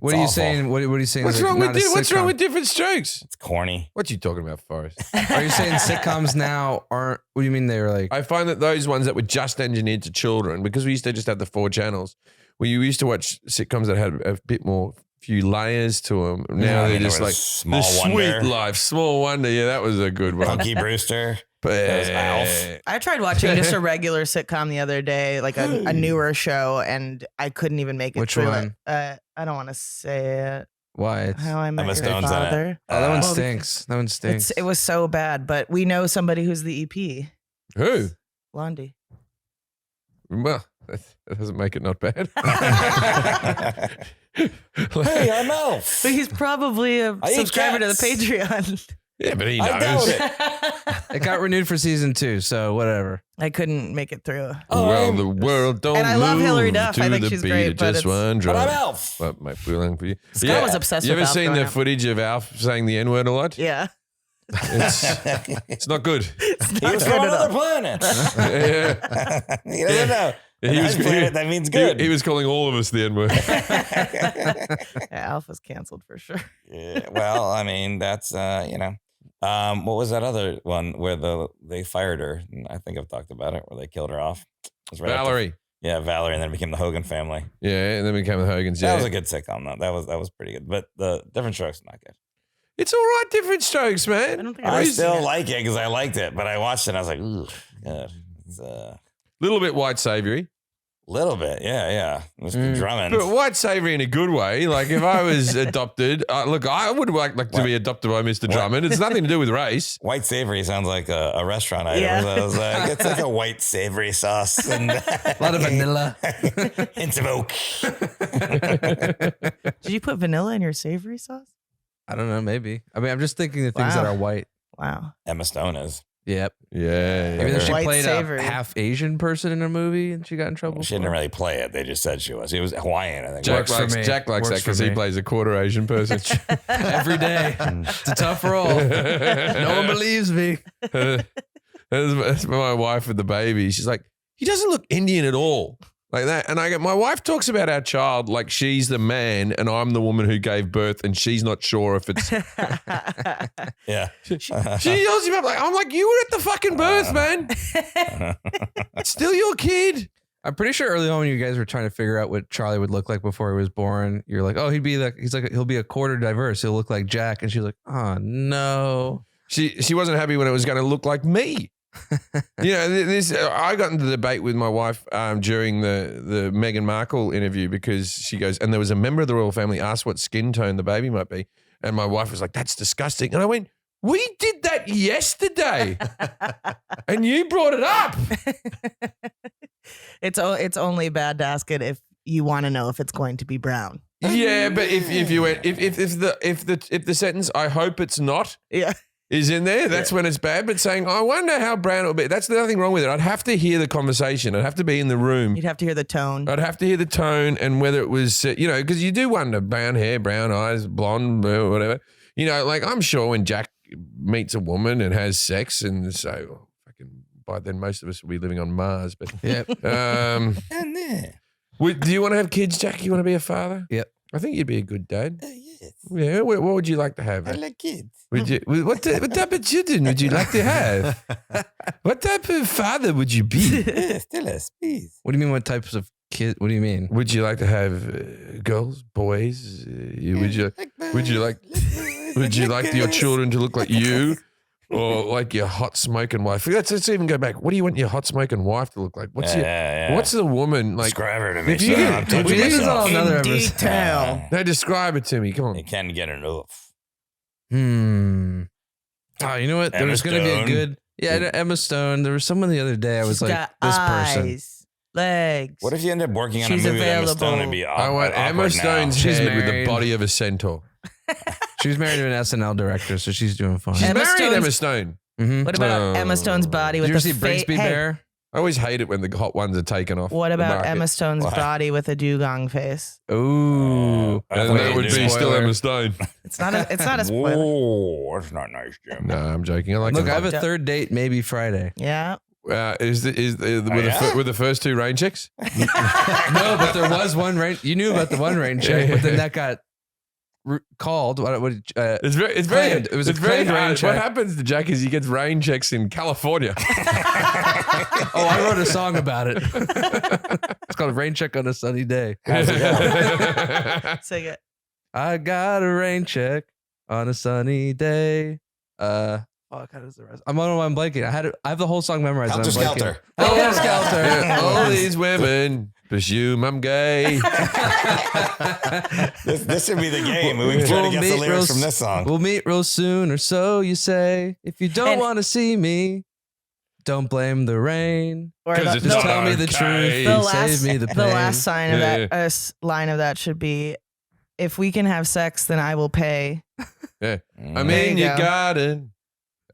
What are you saying? What are you saying? What's is wrong not with a What's wrong sitcom? with Different Strokes? it's corny. What you talking about, Forrest? Are you saying sitcoms now aren't? What do you mean they were like? I find that those ones that were just engineered to children, because we used to just have the 4 channels, where you used to watch sitcoms that had a bit more, few layers to them. Now I they're mean, there just was like Small the Wonder. Sweet Life, Small Wonder. Yeah, that was a good one. Punky Brewster. That was Alf. I tried watching just a regular sitcom the other day, like a newer show, and I couldn't even make it Which through one? it. I don't want to say it. Why? It's, How I Met Emma Your Stone's in it. Father. oh, that one well, stinks. That one stinks. It was so bad, but we know somebody who's the EP, Who? Blondie. Well, that doesn't make it not bad. Hey, I'm Alf. But he's probably a I eat subscriber to the cats. Patreon. Yeah, but he I doubt knows. it. It got renewed for season 2, so whatever. I couldn't make it through. Well, the world don't And I love move Hilary Duff. to I think the she's beat great, of but just it's- one But drum. I'm Alf. But my feeling for you. Scott was obsessed You with ever Alf seen growing the up. footage of Alf saying the N-word a lot? Yeah. It's not good. He was from another planet. Yeah. You never know. He was- Planet, that means good. He was calling all of us the N-word. Yeah, Alpha's canceled for sure. Yeah, well, I mean, that's what was that other one where they fired her? I think I've talked about it, where they killed her off. It was right after- Valerie. Yeah, Valerie, and then it became the Hogan family. Yeah, and then we became the Hogans. That Yeah, was a good sitcom, though. That was pretty good. But the Different Strokes not good. it's all right. Different Strokes, man. I don't think I I've still seen it. like it because I liked it, but I watched it and I was like, ooh, God. It's Little bit white savory. little bit. Yeah. Mr. Drummond. But white savory in a good way. Like if I was adopted, look, I would like to be adopted by Mr. Drummond. It's nothing to do with race. White savory sounds like a restaurant item. Yeah. So I was like, it's like a white savory sauce. And A lot of vanilla. hints of oak. Did you put vanilla in your savory sauce? I don't know. Maybe. I mean, I'm just thinking the things that Wow. are white. Wow. Emma Stone is. Yep. Yeah. Even though she White played savory. a half Asian person in a movie and she got in trouble. She didn't really play it. They just said she was. He was Hawaiian, I think. Jack Works for likes, me. Jack likes that Works for because he me. plays a quarter Asian person. Every day. It's a tough role. No one believes me. That's my wife with the baby. She's like, he doesn't look Indian at all. Like that. And I go, my wife talks about our child like she's the man and I'm the woman who gave birth and she's not sure if it's. Yeah. She yells him up like, I'm like, you were at the fucking birth, man. It's still your kid. I'm pretty sure early on when you guys were trying to figure out what Charlie would look like before he was born, you're like, oh, he'll be a quarter diverse. He'll look like Jack. And she's like, oh no. She wasn't happy when it was going to look like me. You know, I got into the debate with my wife during the Meghan Markle interview because she goes, and there was a member of the royal family asked what skin tone the baby might be. And my wife was like, that's disgusting. And I went, we did that yesterday. And you brought it up. It's only bad to ask it if you want to know if it's going to be brown. Yeah, but if you went, if the sentence, I hope it's not. Yeah. Is in there, that's when it's bad. But saying, I wonder how brown it'll be, that's nothing wrong with it. I'd have to hear the conversation. I'd have to be in the room. You'd have to hear the tone. I'd have to hear the tone and whether it was, because you do wonder, brown hair, brown eyes, blonde, whatever. You know, like I'm sure when Jack meets a woman and has sex and so, fucking, by then most of us will be living on Mars. But Yep. And there. do you want to have kids, Jack? You want to be a father? Yep. I think you'd be a good dad. Yes. Yeah. What would you like to have? I like kids. What type of children would you like to have? What type of father would you be? Yes, tell us, please. What do you mean? What types of kids? What do you mean? Would you like to have girls, boys? Would you like your children to look like you, or like your hot smoking wife? Let's even go back. What do you want your hot smoking wife to look like? What's the woman like? Describe her to me. If you son. get- I'm if touching you get- myself. another In episode. detail. No, describe it to me. Come You on. can't get enough. Oh, you know what? There Emma was going to be a Stone. good. Yeah, Emma Stone. There was someone the other day. I was She's like, got this person. eyes, legs. What if you end up working on She's a movie with Emma available. Stone? It'd be I want Emma awkward Stone's She's head with the married. body of a centaur. She was married to an SNL director, so she's doing fine. She's Emma married Stone's- Emma Stone. Mhm. What about Emma Stone's body Did with you ever the see Brigsby Hey, Bear? I always hate it when the hot ones are taken off. what the about market. Emma Stone's Why? body with a dugong face? Ooh. I And thought that you would were be doing- still Spoiler. Emma Stone. It's not a spoiler. Whoa, that's not nice, Jim. No, I'm joking. I like Look, them I have both. a third date maybe Friday. Yeah. With the first two rain checks? No, but there was one rain. You knew about the one rain check, but then that got called. It's very Claimed. It was a it's very claimed rain hard. check. What happens to Jack is he gets rain checks in California. Oh, I wrote a song about it. It's called Rain Check on a Sunny Day. How's it go? Sing it. I got a rain check on a sunny day. Fuck, how does the rest? I'm blanking. I have the whole song memorized. and Helter I'm blanking. Skelter. Helter Skelter. Yeah, all these women presume I'm gay. This should be the game. We can try to guess the lyrics from this song. We'll meet real soon, or so you say. If you don't And- want to see me, don't blame the rain. Or 'Cause the, it's the, Just not tell me the okay. truth. the and last save me the pain. the last sign of Yeah, that line of that should be, if we can have sex, then I will pay. I'm There in you your go. garden.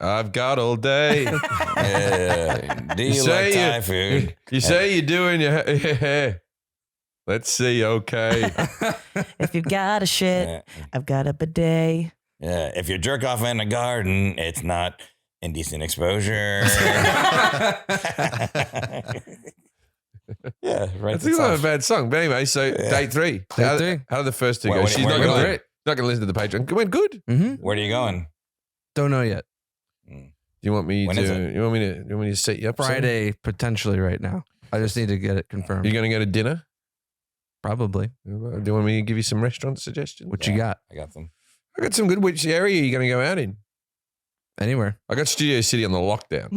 I've got all day. Yeah. Do you like Thai food? You say you're doing your hair. Let's see. Okay. If you've got a shit, Yeah. I've got a bidet. Yeah. If you jerk off in a garden, it's not indecent exposure. Yeah, right. That's not a bad song. But anyway, so Yeah. date three. Date three. How did the first two Well, go? when- She's when not you going go- to listen to the Patreon. It went good. Mm-hmm. Where are you going? Don't know yet. Do you want me When is to? it? You want me to set you up? Friday, potentially right now. I just need to get it confirmed. You're going to go to dinner? Probably. Do you want me to give you some restaurant suggestions? What you got? I got them. I got some good. Which area are you going to go out in? Anywhere. I got Studio City on the lockdown.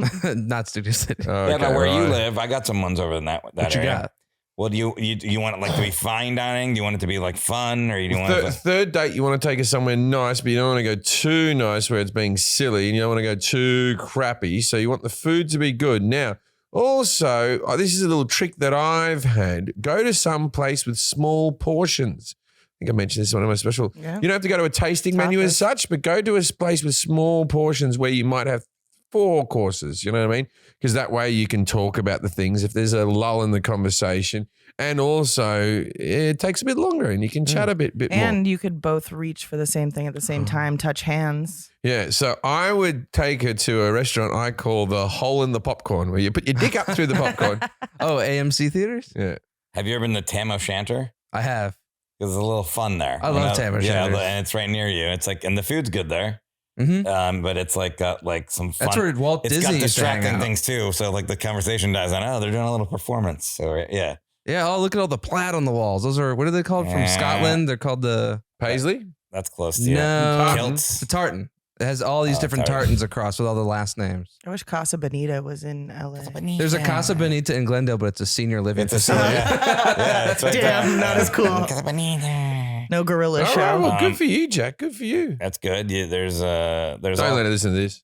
Not Studio City. Yeah, but where you live, I got some ones over in that What you area. got? Well, do you want it like to be fine dining? Do you want it to be like fun, or you want it to... Third date, you want to take us somewhere nice, but you don't want to go too nice where it's being silly, and you don't want to go too crappy. So you want the food to be good. Now, also, this is a little trick that I've had. Go to some place with small portions. I think I mentioned this in one of my special. Yeah. You don't have to go to a tasting menu as such, but go to a place with small portions where you might have 4 courses. You know what I mean? Because that way you can talk about the things if there's a lull in the conversation. And also, it takes a bit longer and you can chat a bit more. And you could both reach for the same thing at the same time, touch hands. Yeah, so I would take her to a restaurant I call the hole in the popcorn, where you put your dick up through the popcorn. Oh, AMC theaters? Yeah. Have you ever been to Tam O'Shanter? I have. There's a little fun there. I love Tam O'Shanter. Yeah, and it's right near you. It's like, and the food's good there. Mm-hmm. But it's like got like some fun. That's where Walt It's Disney got used to hang distracting out. things too. So like the conversation dies on. Oh, they're doing a little performance. So yeah. Yeah, oh, look at all the plaid on the walls. Those are, what are they called from Yeah. Scotland? They're called the... Paisley? That's close to you. No. Kilts. The tartan. It has all these Oh, different tartan. tartans across with all the last names. I wish Casa Bonita was in LA. There's a Casa Bonita in Glendale, but it's a senior living It's a facility. yeah, it's right Damn, there. not as cool. Casa Bonita. No gorilla All show. right, well, good for you, Jack. Good for you. That's good. Yeah, there's Don't let her listen to this.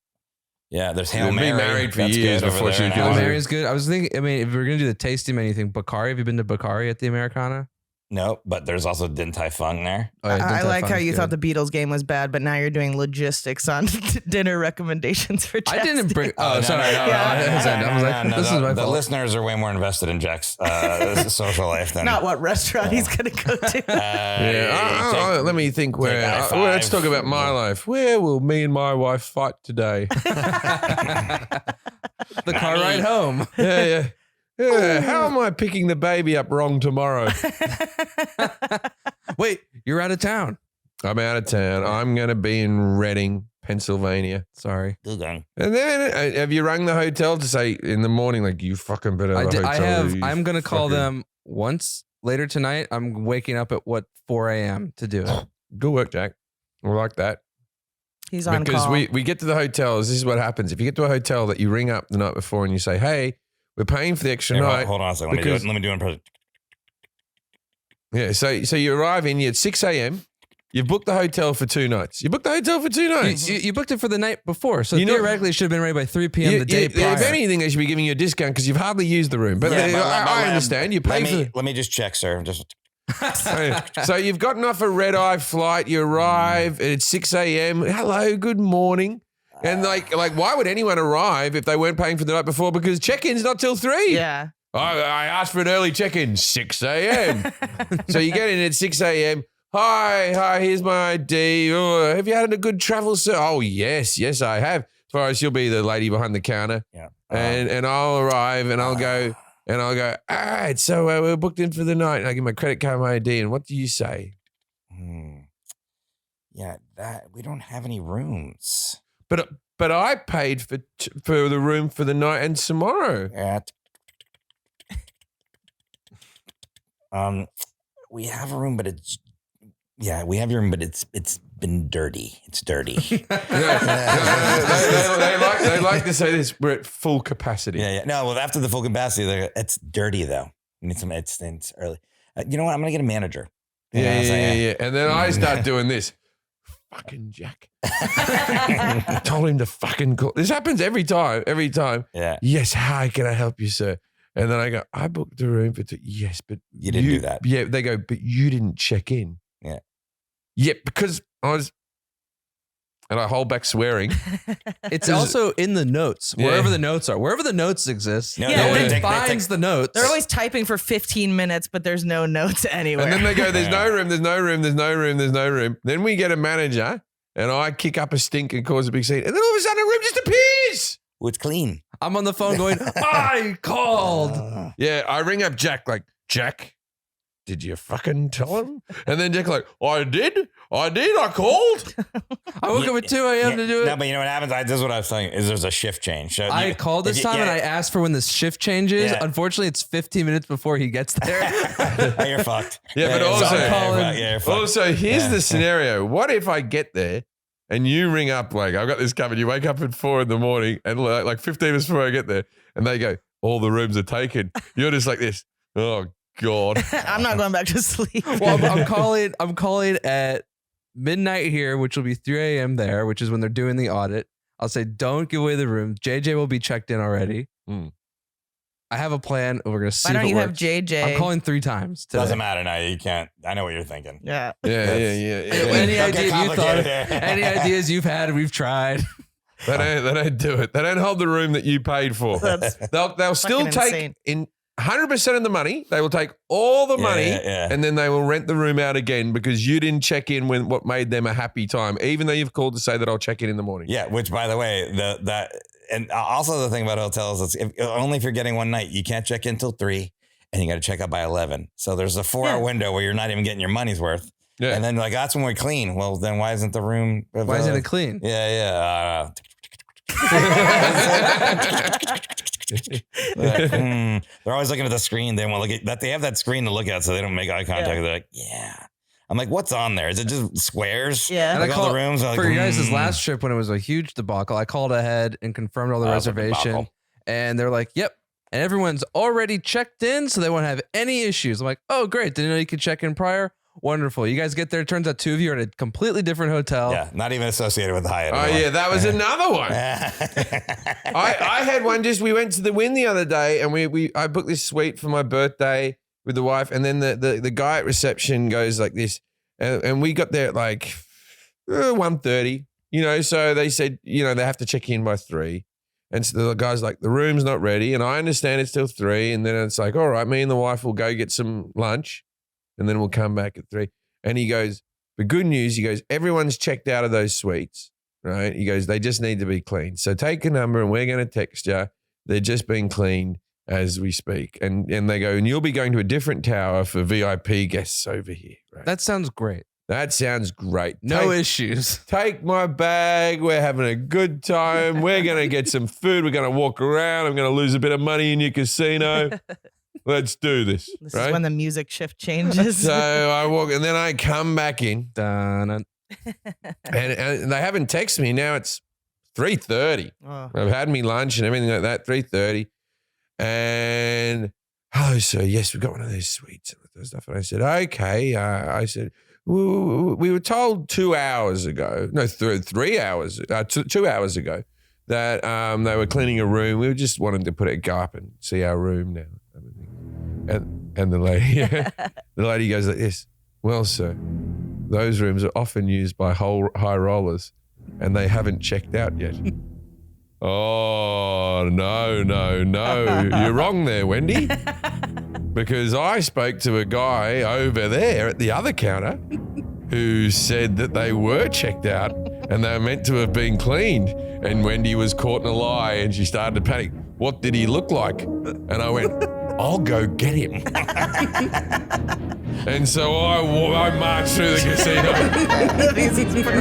yeah, there's Hail You'll be Mary. married for That's years good over before there she in kills Oh, you. LA. Mary's good. I was thinking, I mean, if we're going to do the tasting menu thing, Bakari, have you been to Bakari at the Americana? No, but there's also Din Tai Fung there. Oh, yeah, I Din Tai like how Fung's you good. thought the Beatles game was bad, but now you're doing logistics on dinner recommendations for I didn't Chastity. bring... Oh, sorry. No, Yeah. I was like, this is my the fault. listeners are way more invested in Jack's social life than Not what restaurant he's going to go to. Yeah. Let me think where. take well, let's I-5. talk about my life. Where will me and my wife fight today? The car ride home. Yeah. How am I picking the baby up wrong tomorrow? Wait, you're out of town. I'm out of town. I'm going to be in Reading, Pennsylvania. Sorry. And then have you rung the hotel to say in the morning, like, you fucking better have a hotel? I'm going to call them once later tonight. I'm waking up at 4 a.m. to do it. Good work, Jack. I like that. He's on Because call. we get to the hotels. This is what happens. If you get to a hotel that you ring up the night before and you say, hey, we're paying for the extra Here, night. hold on a second. Let me do because- it. Let me do it in Yeah, so you arrive in, you're at 6 a.m. You've booked the hotel for 2 nights. You booked the hotel for 2 nights. You booked it for the night before, so You know- theoretically it should have been ready by 3 p.m. the day prior. If anything, they should be giving you a discount because you've hardly used the room. But I understand. You pay Let me just check, sir. Just So you've gotten off a red-eye flight. You arrive at 6 a.m. Hello, good morning. And like, why would anyone arrive if they weren't paying for the night before? Because check-in's not till 3. Yeah. I asked for an early check-in, 6 a.m. So you get in at 6 a.m. Hi, here's my ID. Oh, have you had a good travel, sir? Oh, yes, I have. As far as you'll be the lady behind the counter. yeah. And I'll arrive and I'll go, all right, so we're booked in for the night. And I give my credit card, my ID, and what do you say? Yeah, that we don't have any rooms. But I paid for the room for the night and tomorrow. Yeah. We have a room, but we have your room, but it's been dirty. It's dirty. They like to say this. We're at full capacity. Yeah. No, well, after the full capacity, it's dirty though. You need some. It's early. You know what? I'm gonna get a manager. You know what I'm saying? Yeah. And then I start doing this. Fucking Jack. I told him to fucking call. This happens every time. Yeah. Yes, how can I help you, sir? And then I go, I booked a room for 2. Yes, but You didn't do that. Yeah, they go, but you didn't check in. Yeah. Yeah, because I was, and I hold back swearing. It's also in the notes, wherever the notes are, wherever the notes exist. No, No they one finds the notes. They're always typing for 15 minutes, but there's no notes anywhere. And then they go, there's no room, there's no room, there's no room, there's no room. Then we get a manager and I kick up a stink and cause a big scene. And then all of a sudden a room just appears. Oh, it's clean. I'm on the phone going, I called. Yeah, I ring up Jack like, Jack, did you fucking tell him? And then Jack's like, I did, I called. I woke up at 2 a.m. to do it. No, but you know what happens? This is what I was telling you, is there's a shift change. So I called this time and I asked for when the shift changes. Yeah. Unfortunately, it's 15 minutes before he gets there. You're fucked. Yeah, but also, you're fucked. also here's Yeah. the scenario. What if I get there and you ring up like, I've got this covered. You wake up at 4 a.m. and like 15 minutes before I get there and they go, all the rooms are taken. You're just like this. Oh God. I'm not going back to sleep. Well, I'm calling at midnight here, which will be 3 a.m. there, which is when they're doing the audit. I'll say, don't give away the room. JJ will be checked in already. I have a plan. We're going to see Why don't if it you have works. JJ? I'm calling 3 times today. Doesn't matter. No, you can't. I know what you're thinking. Yeah. Yeah. Any Don't idea get you thought? complicated. Any ideas you've had? We've tried. They don't do it. They don't hold the room that you paid for. That's They'll still fucking take insane. in 100% of the money. They will take all the money yeah. and then they will rent the room out again because you didn't check in when what made them a happy time, even though you've called to say that I'll check in the morning. Yeah, which by the way, and also the thing about hotels is only if you're getting one night, you can't check in till 3 and you got to check out by 11. So there's a 4-hour window where you're not even getting your money's worth. Yeah. And then like, that's when we clean. Well, then why isn't the room? Why isn't it clean? Yeah. They're always looking at the screen. They want to look at that. They have that screen to look at so they don't make eye contact. Yeah. They're like, yeah. I'm like, what's on there? Is it just squares? Yeah. And Like I all called, the rooms are like, for you guys' last trip when it was a huge debacle, I called ahead and confirmed all the Oh, it was a reservation. debacle. And they're like, yep. And everyone's already checked in, so they won't have any issues. I'm like, oh, great. Didn't know you could check in prior. Wonderful. You guys get there. Turns out 2 of you are at a completely different hotel. Yeah, not even associated with the Hyatt. Oh, anymore. yeah, that was another one. I had one we went to the Wynn the other day and I booked this suite for my birthday with the wife. And then the guy at reception goes like this. And we got there at like 1:30, so they said, they have to check in by 3. And so the guy's like, the room's not ready. And I understand it's till 3. And then it's like, all right, me and the wife will go get some lunch and then we'll come back at 3. And he goes, the good news, he goes, everyone's checked out of those suites, right? He goes, they just need to be cleaned. So take a number and we're going to text you. They're just being cleaned as we speak. And they go, and you'll be going to a different tower for VIP guests over here. Right? That sounds great. That sounds great. No issues. Take my bag. We're having a good time. We're going to get some food. We're going to walk around. I'm going to lose a bit of money in your casino. Let's do this. This right? is when the music shift changes. So I walk and then I come back in Dun, and they haven't texted me. Now it's 3:30. Oh. I've had me lunch and everything like that, 3:30. And hello, sir. Yes, we've got one of those suites and stuff. And I said, okay. I said, we were told 2 hours ago, no, 3 hours, 2 hours ago that they were cleaning a room. We just wanted to put it up and see our room now. And the lady goes like this, well, sir, those rooms are often used by high rollers and they haven't checked out yet. Oh, no. You're wrong there, Wendy. Because I spoke to a guy over there at the other counter who said that they were checked out and they were meant to have been cleaned. And Wendy was caught in a lie and she started to panic. What did he look like? And I went, I'll go get him. And so I marched through the casino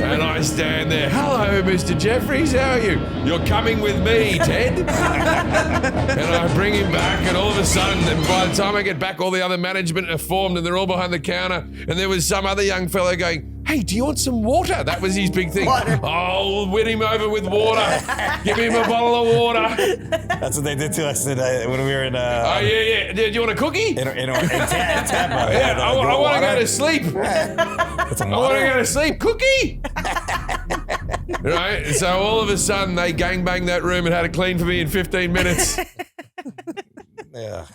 and I stand there. Hello, Mr. Jeffries. How are you? You're coming with me, Ted. And I bring him back and all of a sudden, by the time I get back, all the other management are formed and they're all behind the counter. And there was some other young fellow going, hey, do you want some water? That was his big thing. Water. Oh, win him over with water. Give him a bottle of water. That's what they did to us when we were in. Oh, yeah. Do you want a cookie? In Tampa. Yeah, I want to go to sleep. Put some I want to water. go to sleep. Cookie. Right? So all of a sudden they gangbanged that room and had it clean for me in 15 minutes. Yeah.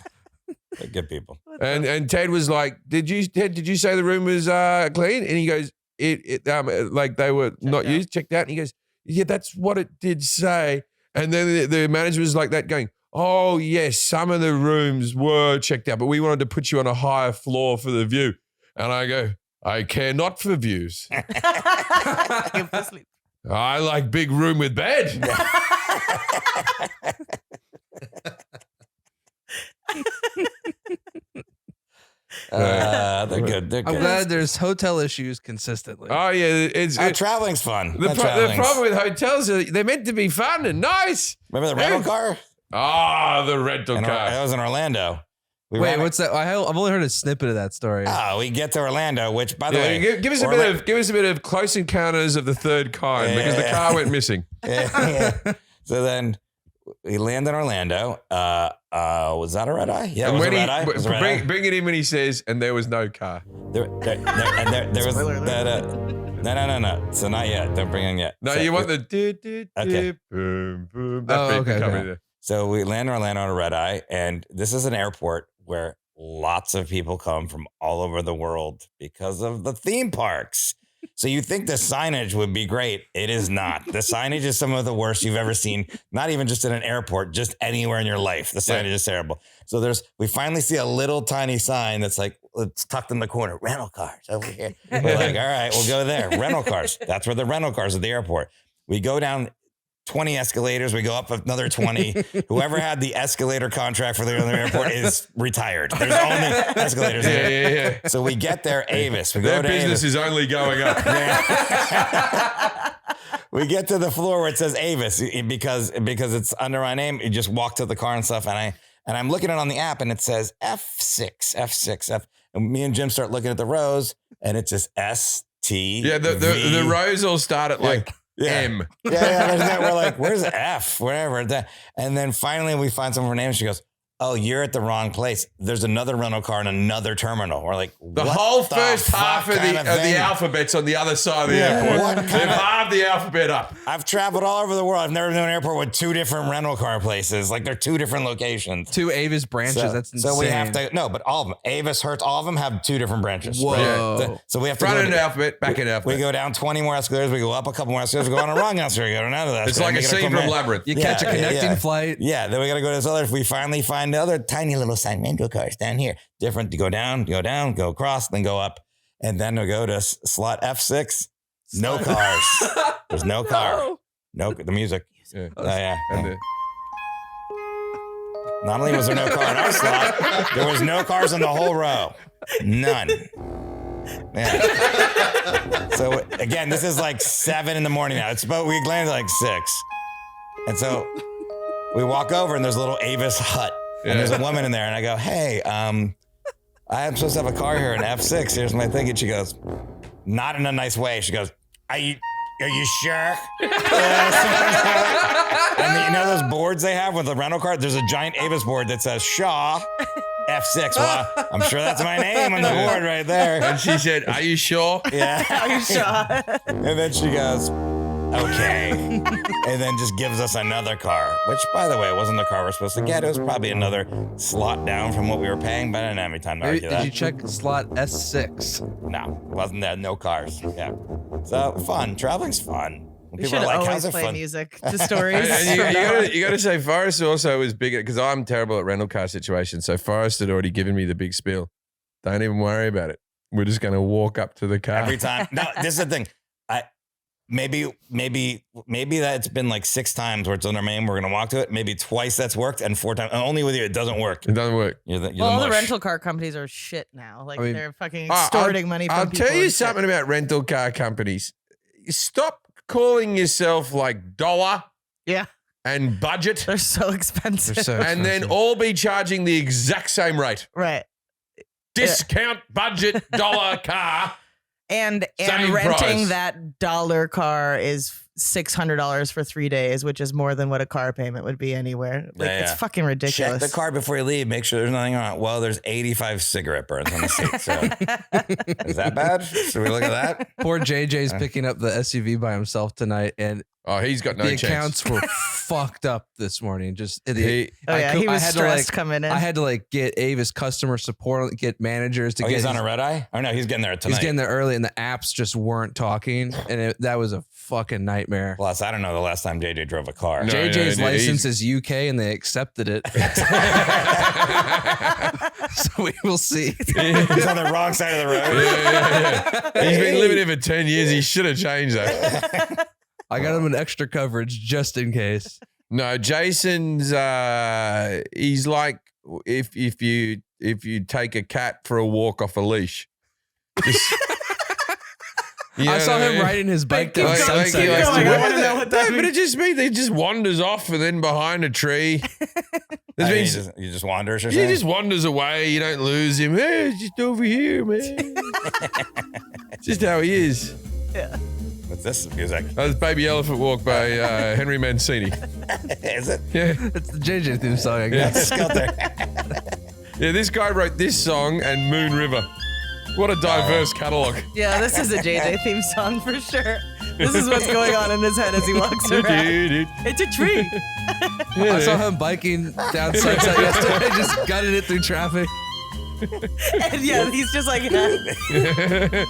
They're good people. And Ted was like, Ted, did you say the room was clean? And he goes, like they were not used, checked out. And he goes, yeah, that's what it did say. And then the manager was like that going, oh, yes, some of the rooms were checked out, but we wanted to put you on a higher floor for the view. And I go, I care not for views. I like big room with bed. good. They're I'm good. glad there's hotel issues consistently. Oh yeah, it's Traveling's fun. the problem with hotels is they're meant to be fun and nice. Remember the rental car? Ah, the rental car. That was in Orlando. Wait, what's that? I've only heard a snippet of that story. Oh, we get to Orlando, which, by the way, give us a bit of Close Encounters of the Third Kind because the car went missing. Yeah. So then we land in Orlando. Was that a red eye? Yeah, And it was when a red eye. It was a red eye. bring it in when he says, and there was no car. There was that. No. So not yet. Don't bring it in yet. No, So you want the Okay. boom, boom. Oh, That okay, coming okay. there. So we land in Orlando on a red eye, and this is an airport where lots of people come from all over the world because of the theme parks. So you think the signage would be great. It is not. The signage is some of the worst you've ever seen, not even just in an airport, just anywhere in your life. The signage is terrible. So we finally see a little tiny sign that's like, it's tucked in the corner, rental cars over here. We're like, all right, we'll go there. Rental cars. That's where the rental cars at the airport. We go down 20 escalators. We go up another 20. Whoever had the escalator contract for the other airport is retired. There's only escalators there. Yeah. So we get there, Avis. We go Their to business Avis. is only going up. We get to the floor where it says Avis because it's under my name. You just walk to the car and stuff. And I'm looking at it on the app and it says F6. And me and Jim start looking at the rows and it's just ST. Yeah, the rows all start at like M. Yeah. We're like, where's F? Whatever. And then finally we find someone her name. And she goes, oh, you're at the wrong place. There's another rental car in another terminal. We're like, The whole first half of the alphabet's on the other side of the airport. They've halved the alphabet up. I've traveled all over the world. I've never been to an airport with two different rental car places. Like they're two different locations. 2 Avis branches. That's insane. So we have to, but all of them, Avis, Hertz, all of them have two different branches. Whoa. Right? So we have to Front go end alphabet, back end alphabet. We go down 20 more escalators. We go up a couple more escalators. We go on a wrong escalator. We go on another. It's like a scene from Labyrinth. You catch a connecting flight. Yeah, then we got to go to this other. We finally find the other tiny little sign rental cars down here. Different. You go down, go across, then go up, and then we go to slot F6. No cars. There's no car. No, the music. Yeah. Yeah. And Not only was there no car in our slot, there was no cars in the whole row. None. Yeah. So again, this is like 7 a.m. now. We landed like 6. And so we walk over and there's a little Avis hut. And there's a woman in there, and I go, hey, I'm supposed to have a car here in F6. Here's my thing. And she goes, not in a nice way. She goes, are you sure? And you know those boards they have with the rental car? There's a giant Avis board that says Shaw F6. Well, I'm sure that's my name on the board right there. And she said, are you sure? Yeah. Are you sure? And then she goes, okay. And then just gives us another car, which, by the way, wasn't the car we're supposed to get. It was probably another slot down from what we were paying, but I didn't have any time to argue that. Did you check slot S6? No, wasn't there. No cars. Yeah. So fun. Traveling's fun. We should always play music to stories. And you got to say, Forrest also was big because I'm terrible at rental car situations. So Forrest had already given me the big spiel. Don't even worry about it. We're just going to walk up to the car every time. No, this is the thing. Maybe that's been like 6 times where it's under my name. We're gonna walk to it. Maybe twice that's worked, and 4 times. Only with you, it doesn't work. It doesn't work. You're all the mush. rental car companies are shit now. Like they're fucking I'll- extorting money from I'll people. tell you and shit. something about rental car companies. Stop calling yourself like dollar Yeah, and budget, they're so expensive. They're so and then expensive. all be charging the exact same rate. Right. Discount budget dollar car. And Same renting price. that dollar car is $600 for 3 days, which is more than what a car payment would be anywhere. Like it's fucking Check ridiculous. the car before you leave. Make sure there's nothing wrong. Well, there's 85 cigarette burns on the seat. So is that bad? Should we look at that? Poor JJ's picking up the SUV by himself tonight, and Oh, he's got no the chance. accounts were fucked up this morning. Just He- Oh yeah, he was stressed coming in. I had to get Avis customer support, get managers to get. He's on a red eye? Oh, no, he's getting there tonight. He's getting there early, and the apps just weren't talking, and that was a fucking nightmare. Plus, I don't know the last time JJ drove a car. No. JJ's no, license is UK, and they accepted it. So we will see. He's on the wrong side of the road. Yeah. He's been living here for 10 years. He should have changed that. I got him an extra coverage just in case. No, Jason's he's like if you take a cat for a walk off a leash. You know I saw what him mean? riding his bike Keep down going, Sunset. keep likes going. to I walk. want to know what that No, but it means. just means he just wanders off and then behind a tree. I mean, This means you just wanders or he something? just wanders away. You don't lose him. Hey, it's just over here, man. It's just how he is. What's this music? That's Baby Elephant Walk by Henry Mancini. Is it? Yeah. It's the JJ theme song, I guess. Skelter. Yeah, this guy wrote this song and Moon River. What a diverse catalog. Yeah, this is a JJ theme song for sure. This is what's going on in his head as he walks around. It's a tree. I saw him biking down Sunset yesterday, just gutted it through traffic. And yeah, he's just like, Do you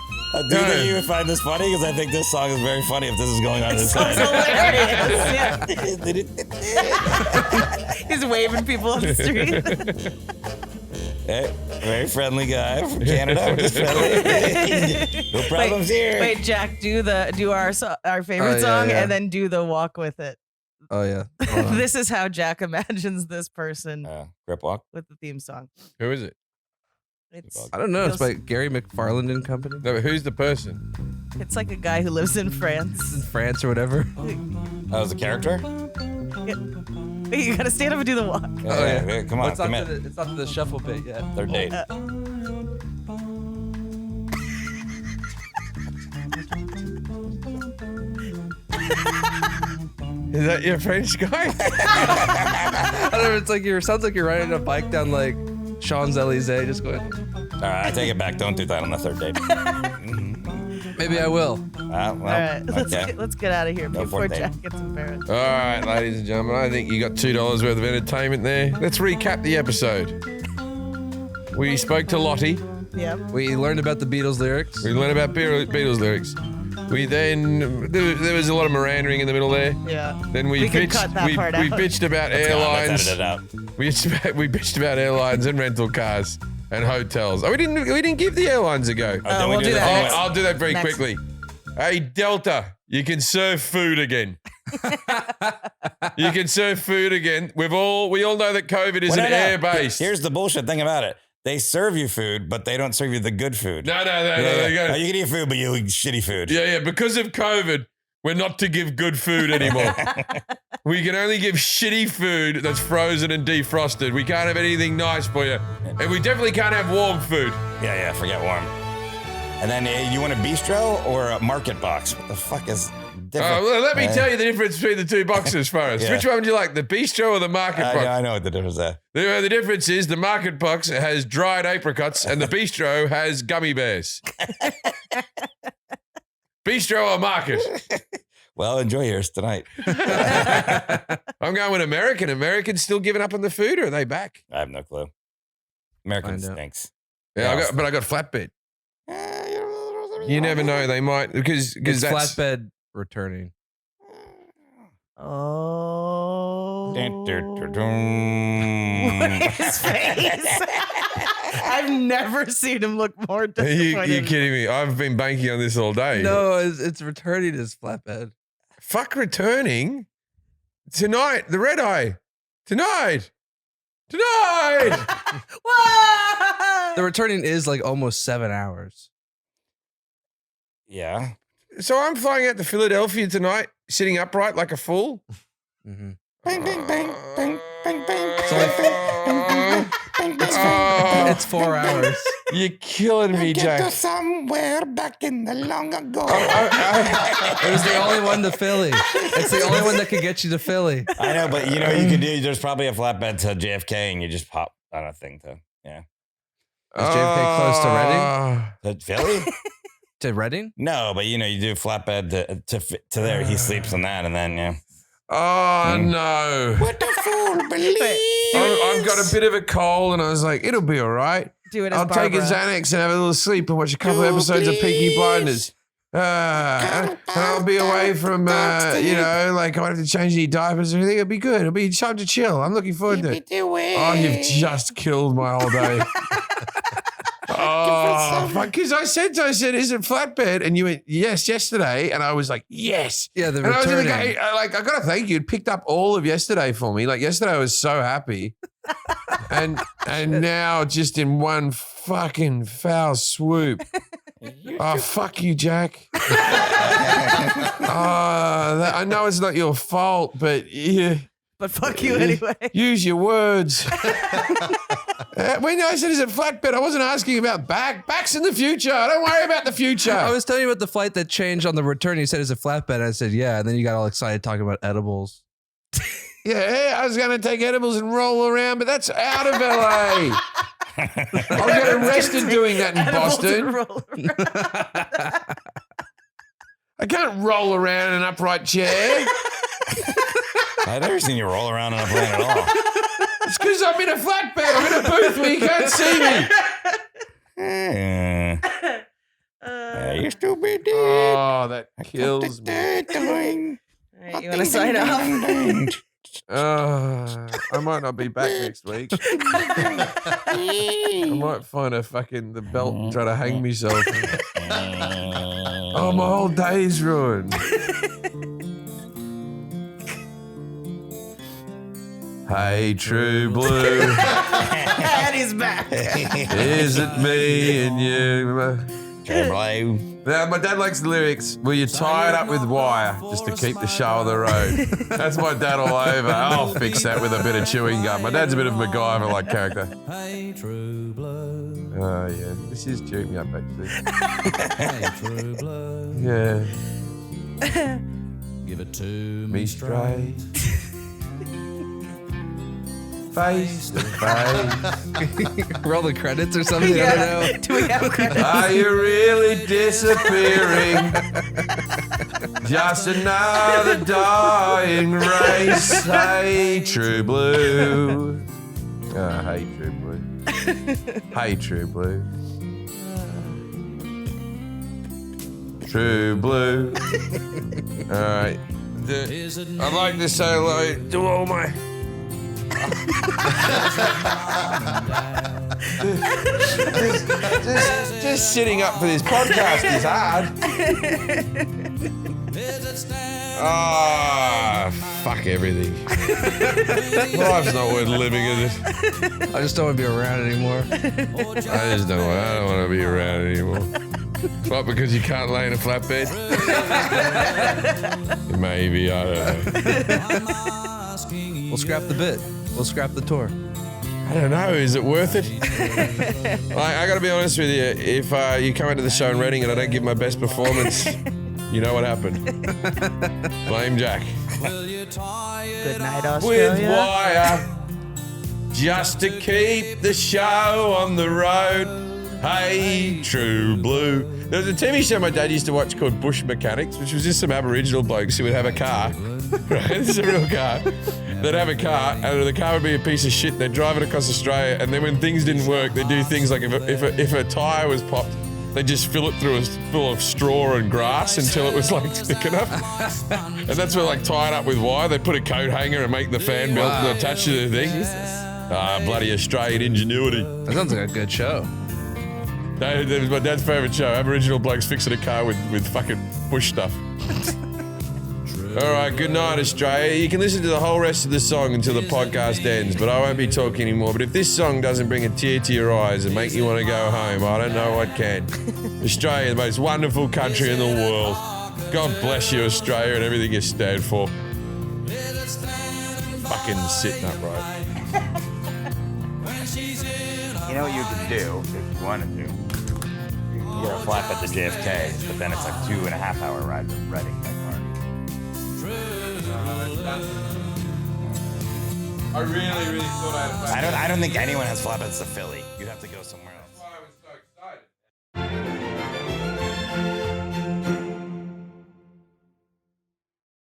think you would find this funny? Because I think this song is very funny if this is going on in his sounds head. hilarious. Yeah. He's waving people on the street. Hey, very friendly guy from Canada. We're just friendly. No problems here. Wait, Jack, do our favorite Oh, yeah, song yeah. and then do the walk with it. Oh, yeah. Hold on. This is how Jack imagines this person Grip walk. with the theme song. Who is it? It's I don't know. It's feels- by Gary McFarland and Company. No, but who's the person? It's like a guy who lives in France. In France or whatever. That was a character? Wait, you gotta stand up and do the walk. Yeah. Come on, It's not, commit. it's not to the shuffle bit yet. Third date. Is that your French guy? I don't know. It's like sounds like you're riding a bike down like Champs Elysees, just going. All right, I take it back. Don't do that on the third date. Maybe I will. All right, okay. let's get out of here No before fourth date. Jack gets embarrassed. All right, ladies and gentlemen, I think you got $2 worth of entertainment there. Let's recap the episode. We spoke to Lottie. Yeah. We learned about the Beatles lyrics. We learned about Beatles lyrics. We then there was a lot of Mirandering in the middle there. Yeah. Then we could bitched. cut that We part out. bitched about Let's airlines. edit it out. We bitched about airlines and rental cars and hotels. Oh, we didn't give the airlines a go. Then we'll do the that thing next. I'll do that very Next. quickly. Hey, Delta, you can serve food again. You can serve food again. We all know that COVID is Well, an no, no. air based. Here's the bullshit thing about it. They serve you food, but they don't serve you the good food. No, Yeah, they yeah. go. Oh, you can eat food, but you eat shitty food. Yeah. Because of COVID, we're not to give good food anymore. We can only give shitty food that's frozen and defrosted. We can't have anything nice for you. And we definitely can't have warm food. Yeah, forget warm. And then you want a bistro or a market box? What the fuck is different? Well, let me tell you the difference between the two boxes, Forrest. Yeah. Which one would you like, the bistro or the market box? I know what the difference is. The difference is the market box has dried apricots and the bistro has gummy bears. Bistro or market? Well, enjoy yours tonight. I'm going with American. American's still giving up on the food, or are they back? I have no clue. American Find out. stinks. Yeah, Yeah, I got flatbed. You never know, they might because It's that's flatbed returning. Oh. Dun, dun, dun, dun. His face. I've never seen him look more Are disappointed. you kidding me? I've been banking on this all day. No, it's returning his flatbed. Fuck returning tonight. The red eye tonight. Whoa! The returning is like almost 7 hours. Yeah. So I'm flying out to Philadelphia tonight, sitting upright like a fool. Mm-hmm. Bang, bang, bang, bang, bang, bang. It's 4 hours. You're killing me, Get to Jack. somewhere back in the long ago. It was the only one to Philly. It's the only one that could get you to Philly. I know, but you know, you could do. There's probably a flatbed to JFK, and you just pop on a thing to Is JFK close to Reading? to Philly. To Reading? No, but you know, you do flatbed to there. He sleeps on that, and then Oh no. What the fool believes. I've got a bit of a cold, and I was like, it'll be all right. Do it as I'll take a Barbara. Xanax and have a little sleep and watch a couple episodes of Peaky Blinders. And I'll be away from, like I won't have to change any diapers or anything. It'll be good. It'll be time to chill. I'm looking forward to it. Oh, you've just killed my whole day. Oh, fuck. Because I said, is it flatbed? And you went, yes, yesterday. And I was like, yes. Yeah, the And I was returning. I got to thank you. You picked up all of yesterday for me. Like yesterday I was so happy. and now just in one fucking foul swoop, Oh, fuck you, Jack. I know it's not your fault, but yeah. But fuck you anyway. Use your words. When I said it's a flatbed, I wasn't asking about back. Back's in the future. Don't worry about the future. I was telling you about the flight that changed on the return. You said it's a flatbed. I said, yeah. And then you got all excited talking about edibles. Yeah, I was going to take edibles and roll around, but that's out of LA. I'll get arrested doing that in Boston. I can't roll around in an upright chair. I've never seen you roll around on a plane at all. It's because I'm in a flatbed. I'm in a booth where you can't see me. You stupid. Oh, that kills me. All right, you want to sign off? I might not be back next week. I might find the belt and try to hang myself. Oh, my whole day's ruined. Hey, True Blue. And he's back. Is it me and you? True Blue. Now, my dad likes the lyrics. Will you tie it up with wire just to keep the show on the road? That's my dad all over. I'll fix that with a bit of chewing gum. My dad's a bit of a MacGyver-like character. Hey, True Blue. Oh, yeah. This is chewing me up, actually. Hey, True Blue. Yeah. Give it to Me straight. Face to face. Roll the credits or something. I don't know. Do we have credits? Are you really disappearing? Just another dying race. Hey, True Blue. Hey, True Blue. Hey, True Blue. True Blue. All right. I'd like to say hello to all my... just sitting up for this podcast is hard. Fuck everything. Life's not worth living, is it? I just don't want to be around anymore. I don't want to be around anymore. What, because you can't lay in a flatbed? Maybe, I don't know. We'll scrap the bit. We'll scrap the tour. I don't know. Is it worth it? I got to be honest with you. If you come into the show in Reading and I don't give my best performance, you know what happened. Blame Jack. Good night, Australia. With wire, just to keep the show on the road. Hey, True Blue. There was a TV show my dad used to watch called Bush Mechanics, which was just some Aboriginal blokes who would have a car. Right, this is a real car. They'd have a car, and the car would be a piece of shit. They'd drive it across Australia, and then when things didn't work, they'd do things like if a tyre was popped, they'd just fill it full of straw and grass until it was like thick enough. And that's where like tied up with wire. They'd put a coat hanger and make the fan belt attached to the thing. Bloody Australian ingenuity. That sounds like a good show. That was my dad's favourite show. Aboriginal blokes fixing a car with fucking bush stuff. All right, good night, Australia. You can listen to the whole rest of the song until the podcast ends, but I won't be talking anymore. But if this song doesn't bring a tear to your eyes and make you want to go home, I don't know what can. Australia, the most wonderful country in the world. God bless you, Australia, and everything you stand for. Fucking sitting upright. You know what you could do if you wanted to? You can get a flap at the JFK, but then it's like 2.5 hour ride to Reading by car. I really thought I had a I don't think anyone has flap at the Philly. You'd have to go somewhere else.